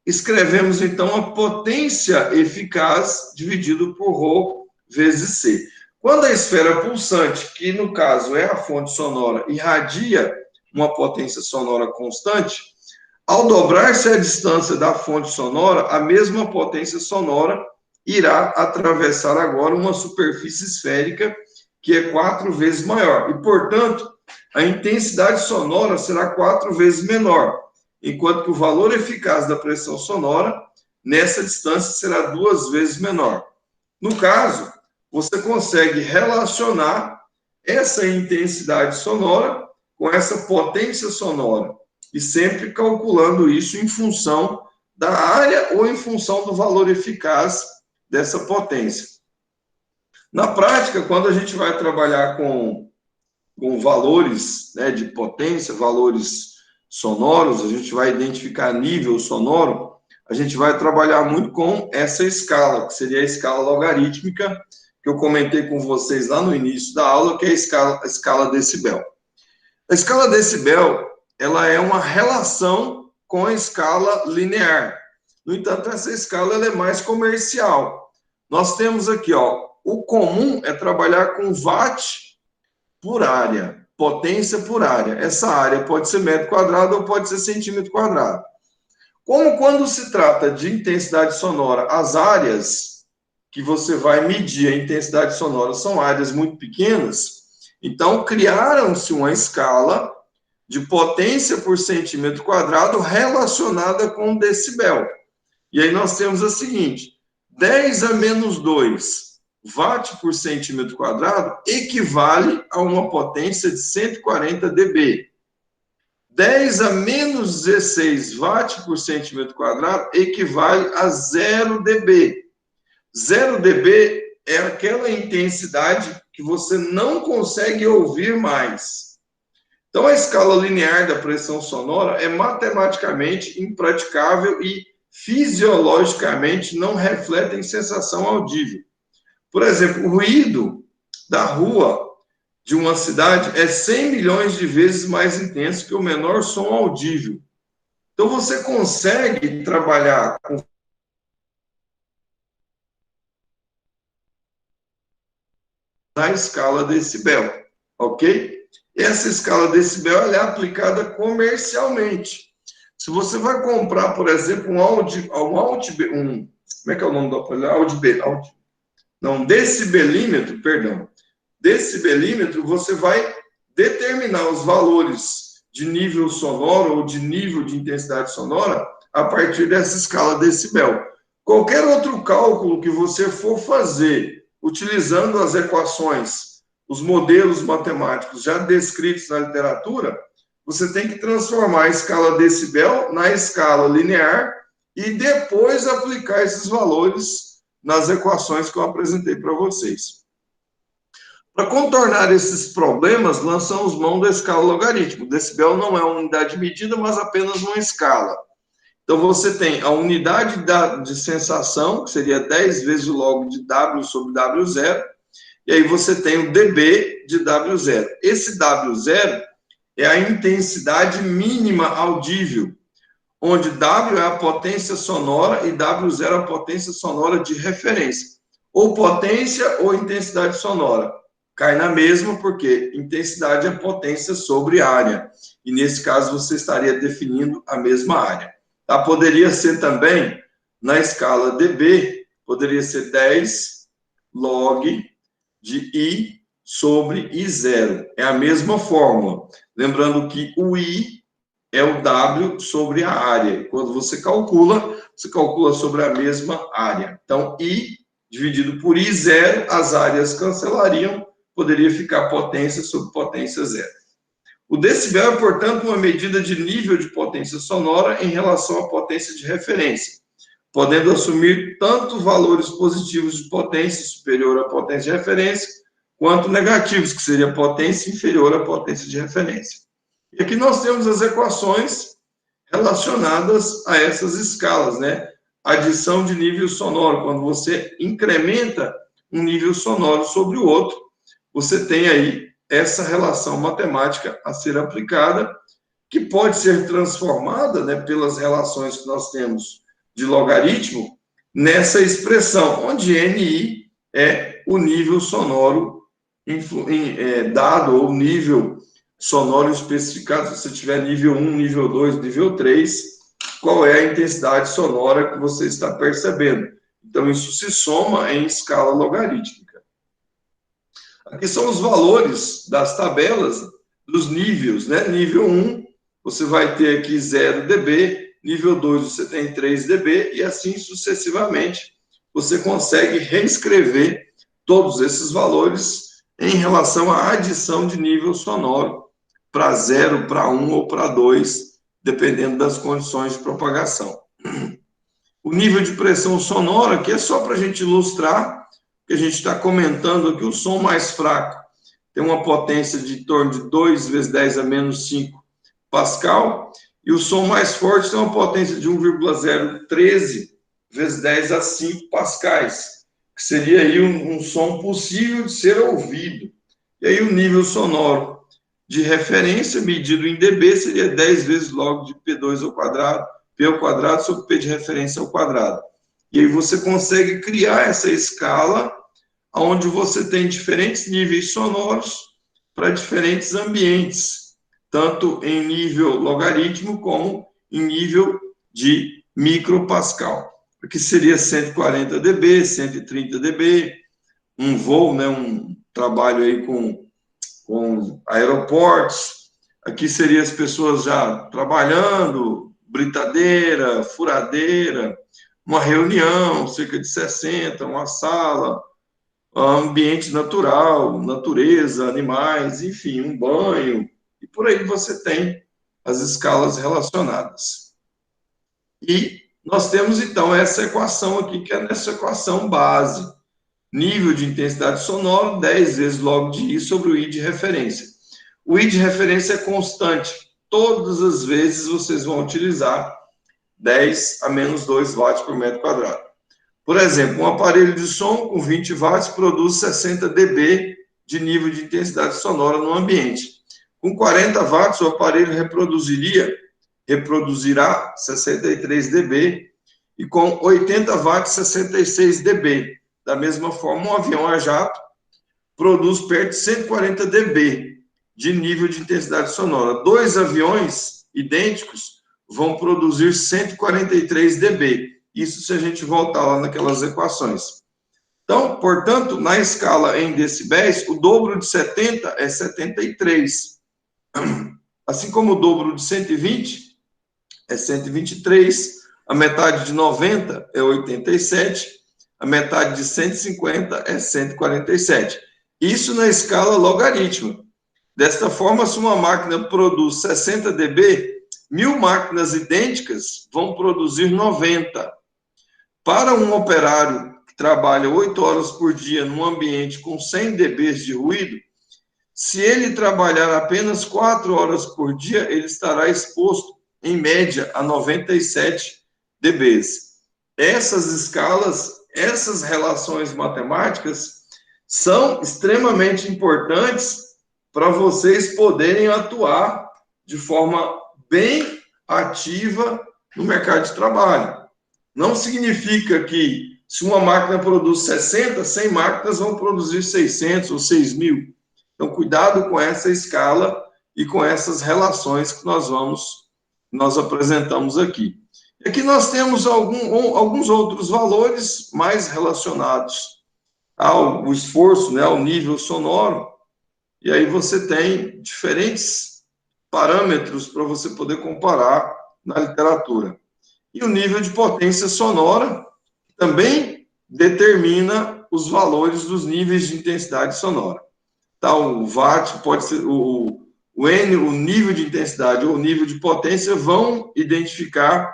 Escrevemos, então, a potência eficaz dividido por ρ vezes C. Quando a esfera pulsante, que no caso é a fonte sonora, irradia uma potência sonora constante, ao dobrar-se a distância da fonte sonora, a mesma potência sonora irá atravessar agora uma superfície esférica que é 4 vezes maior. E, portanto, a intensidade sonora será 4 vezes menor, enquanto que o valor eficaz da pressão sonora, nessa distância, será 2 vezes menor. No caso, você consegue relacionar essa intensidade sonora com essa potência sonora, e sempre calculando isso em função da área ou em função do valor eficaz dessa potência. Na prática, quando a gente vai trabalhar com valores, né, de potência, valores sonoros, a gente vai identificar nível sonoro, a gente vai trabalhar muito com essa escala, que seria a escala logarítmica, que eu comentei com vocês lá no início da aula, que é a escala decibel. A escala decibel, ela é uma relação com a escala linear. No entanto, essa escala ela é mais comercial. Nós temos aqui, ó, o comum é trabalhar com watt por área, potência por área. Essa área pode ser metro quadrado ou pode ser centímetro quadrado. Como quando se trata de intensidade sonora, as áreas que você vai medir a intensidade sonora são áreas muito pequenas, então criaram-se uma escala de potência por centímetro quadrado relacionada com decibel. E aí nós temos a seguinte: 10 a menos 2 watt por centímetro quadrado equivale a uma potência de 140 dB. 10 a menos 16 watt por centímetro quadrado equivale a 0 dB. 0 dB é aquela intensidade que você não consegue ouvir mais. Então, a escala linear da pressão sonora é matematicamente impraticável e fisiologicamente não refletem sensação audível. Por exemplo, o ruído da rua de uma cidade é 100 milhões de vezes mais intenso que o menor som audível. Então, você consegue trabalhar com na escala decibel, ok? Essa escala decibel é aplicada comercialmente. Se você vai comprar, por exemplo, como é que é o nome do aparelho? Decibelímetro, perdão. Decibelímetro, você vai determinar os valores de nível sonoro ou de nível de intensidade sonora a partir dessa escala decibel. Qualquer outro cálculo que você for fazer utilizando as equações, os modelos matemáticos já descritos na literatura, você tem que transformar a escala decibel na escala linear e depois aplicar esses valores nas equações que eu apresentei para vocês. Para contornar esses problemas, lançamos mão da escala logarítmica. O decibel não é uma unidade de medida, mas apenas uma escala. Então, você tem a unidade de sensação, que seria 10 vezes o log de W sobre W0, e aí você tem o dB de W0. Esse W0 é a intensidade mínima audível, onde W é a potência sonora e W0 é a potência sonora de referência. Ou potência ou intensidade sonora. Cai na mesma, porque intensidade é potência sobre área. E nesse caso, você estaria definindo a mesma área. Tá? Poderia ser também, na escala dB, poderia ser 10 log de I sobre I0. É a mesma fórmula. Lembrando que o I é o W sobre a área. Quando você calcula sobre a mesma área. Então, I dividido por I0, as áreas cancelariam, poderia ficar potência sobre potência zero. O decibel é, portanto, uma medida de nível de potência sonora em relação à potência de referência, podendo assumir tanto valores positivos de potência superior à potência de referência, quanto negativos, que seria potência inferior à potência de referência. E aqui nós temos as equações relacionadas a essas escalas, né? Adição de nível sonoro, quando você incrementa um nível sonoro sobre o outro, você tem aí essa relação matemática a ser aplicada, que pode ser transformada, né, pelas relações que nós temos de logaritmo, nessa expressão, onde NI é o nível sonoro dado, ou nível sonoro especificado. Se você tiver nível 1, nível 2, nível 3, qual é a intensidade sonora que você está percebendo. Então, isso se soma em escala logarítmica. Aqui são os valores das tabelas dos níveis, né? Nível 1, você vai ter aqui 0 dB, nível 2 você tem 3 dB, e assim sucessivamente você consegue reescrever todos esses valores em relação à adição de nível sonoro para 0, para 1 ou para 2, dependendo das condições de propagação. O nível de pressão sonora, aqui é só para a gente ilustrar, que a gente está comentando aqui, o som mais fraco tem uma potência de em torno de 2 vezes 10 a menos 5 Pascal, e o som mais forte tem uma potência de 1,013 vezes 10 a 5 pascais, que seria aí um som possível de ser ouvido. E aí o nível sonoro de referência, medido em dB, seria 10 vezes log de P2 ao quadrado, P ao quadrado sobre P de referência ao quadrado. E aí você consegue criar essa escala onde você tem diferentes níveis sonoros para diferentes ambientes, tanto em nível logaritmo como em nível de micropascal. Aqui seria 140 dB, 130 dB, um voo, né, um trabalho aí com aeroportos. Aqui seria as pessoas já trabalhando, britadeira, furadeira, uma reunião, cerca de 60, uma sala, ambiente natural, natureza, animais, enfim, um banho, e por aí você tem as escalas relacionadas. E nós temos, então, essa equação aqui, que é nessa equação base. Nível de intensidade sonora, 10 vezes log de I sobre o I de referência. O I de referência é constante. Todas as vezes vocês vão utilizar 10 a menos 2 watts por metro quadrado. Por exemplo, um aparelho de som com 20 watts produz 60 dB de nível de intensidade sonora no ambiente. Com 40 watts, o aparelho reproduzirá 63 dB e com 80 watts, 66 dB. Da mesma forma, um avião a jato produz perto de 140 dB de nível de intensidade sonora. Dois aviões idênticos vão produzir 143 dB. Isso se a gente voltar lá naquelas equações. Então, portanto, na escala em decibéis, o dobro de 70 é 73. Assim como o dobro de 120 é 123, a metade de 90 é 87, a metade de 150 é 147. Isso na escala logarítmica. Desta forma, se uma máquina produz 60 dB, 1000 máquinas idênticas vão produzir 90. Para um operário que trabalha 8 horas por dia num ambiente com 100 dB de ruído, se ele trabalhar apenas 4 horas por dia, ele estará exposto, em média, a 97 dB. Essas escalas, essas relações matemáticas são extremamente importantes para vocês poderem atuar de forma bem ativa no mercado de trabalho. Não significa que se uma máquina produz 60, 100 máquinas vão produzir 600 ou 6.000. Então, cuidado com essa escala e com essas relações que nós apresentamos aqui. Aqui nós temos alguns outros valores mais relacionados ao esforço, né, ao nível sonoro, e aí você tem diferentes parâmetros para você poder comparar na literatura. E o nível de potência sonora também determina os valores dos níveis de intensidade sonora. Tá, o watt pode ser, o N, o nível de intensidade ou o nível de potência vão identificar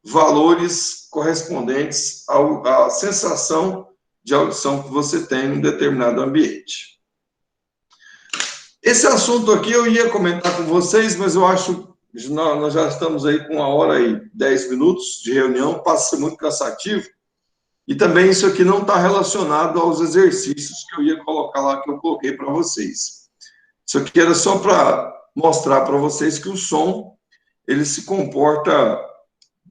valores correspondentes à sensação de audição que você tem em um determinado ambiente. Esse assunto aqui eu ia comentar com vocês, mas eu acho que nós já estamos aí com 1h e 10 minutos de reunião, passa a ser muito cansativo, e também isso aqui não está relacionado aos exercícios que eu ia colocar lá, que eu coloquei para vocês. Isso aqui era só para mostrar para vocês que o som, ele se comporta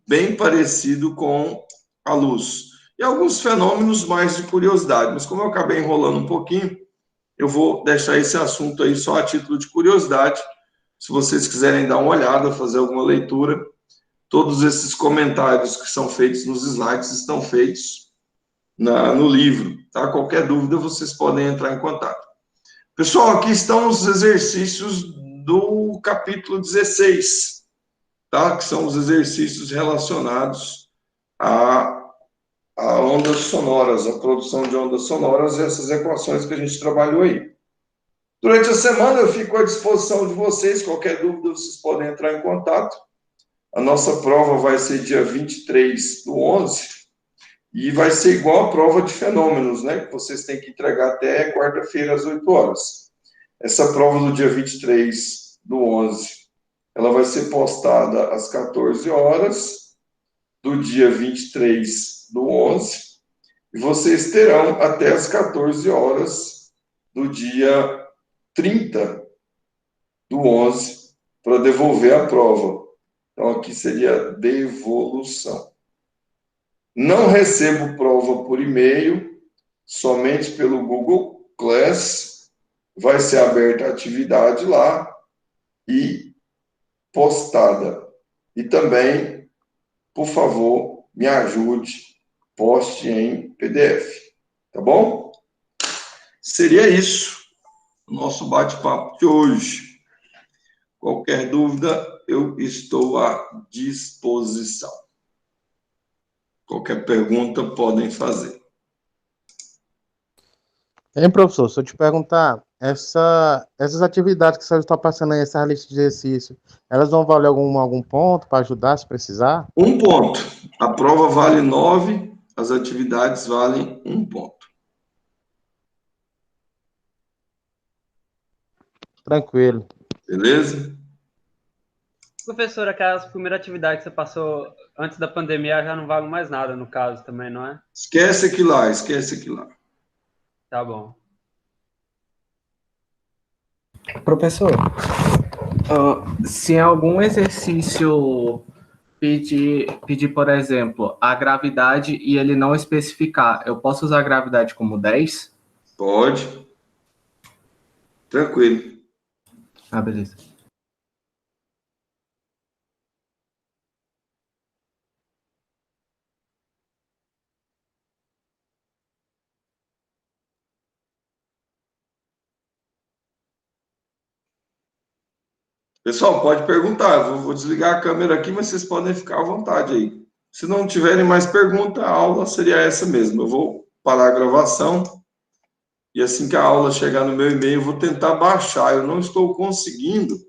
bem parecido com a luz. E alguns fenômenos mais de curiosidade, mas como eu acabei enrolando um pouquinho, eu vou deixar esse assunto aí só a título de curiosidade. Se vocês quiserem dar uma olhada, fazer alguma leitura, todos esses comentários que são feitos nos slides estão feitos no livro, tá? Qualquer dúvida, vocês podem entrar em contato. Pessoal, aqui estão os exercícios do capítulo 16, tá? Que são os exercícios relacionados a ondas sonoras, a produção de ondas sonoras, essas equações que a gente trabalhou aí. Durante a semana eu fico à disposição de vocês, qualquer dúvida vocês podem entrar em contato. A nossa prova vai ser dia 23/11 e vai ser igual a prova de fenômenos, né? Que vocês têm que entregar até quarta-feira às 8 horas. Essa prova do dia 23/11, ela vai ser postada às 14 horas do dia 23/11 e vocês terão até as 14 horas do dia 30/11 para devolver a prova. Então, aqui seria devolução. Não recebo prova por e-mail, somente pelo Google Class. Vai ser aberta a atividade lá e postada. E também, por favor, me ajude, poste em PDF. Tá bom? Seria isso o nosso bate-papo de hoje. Qualquer dúvida, eu estou à disposição. Qualquer pergunta, podem fazer. Hein, professor, se eu te perguntar, essas atividades que você está passando aí, essa lista de exercício, elas vão valer algum ponto para ajudar se precisar? 1 ponto. A prova vale 9, as atividades valem 1 ponto. Tranquilo. Beleza? Professor, aquelas primeiras atividades que você passou antes da pandemia já não valem mais nada, no caso, também, não é? Esquece aquilo lá, esquece aquilo lá. Tá bom. Professor, se em algum exercício pedir, por exemplo, a gravidade e ele não especificar, eu posso usar a gravidade como 10? Pode. Tranquilo. Ah, beleza. Pessoal, pode perguntar. Eu vou desligar a câmera aqui, mas vocês podem ficar à vontade aí. Se não tiverem mais pergunta, a aula seria essa mesmo. Eu vou parar a gravação e assim que a aula chegar no meu e-mail, eu vou tentar baixar. Eu não estou conseguindo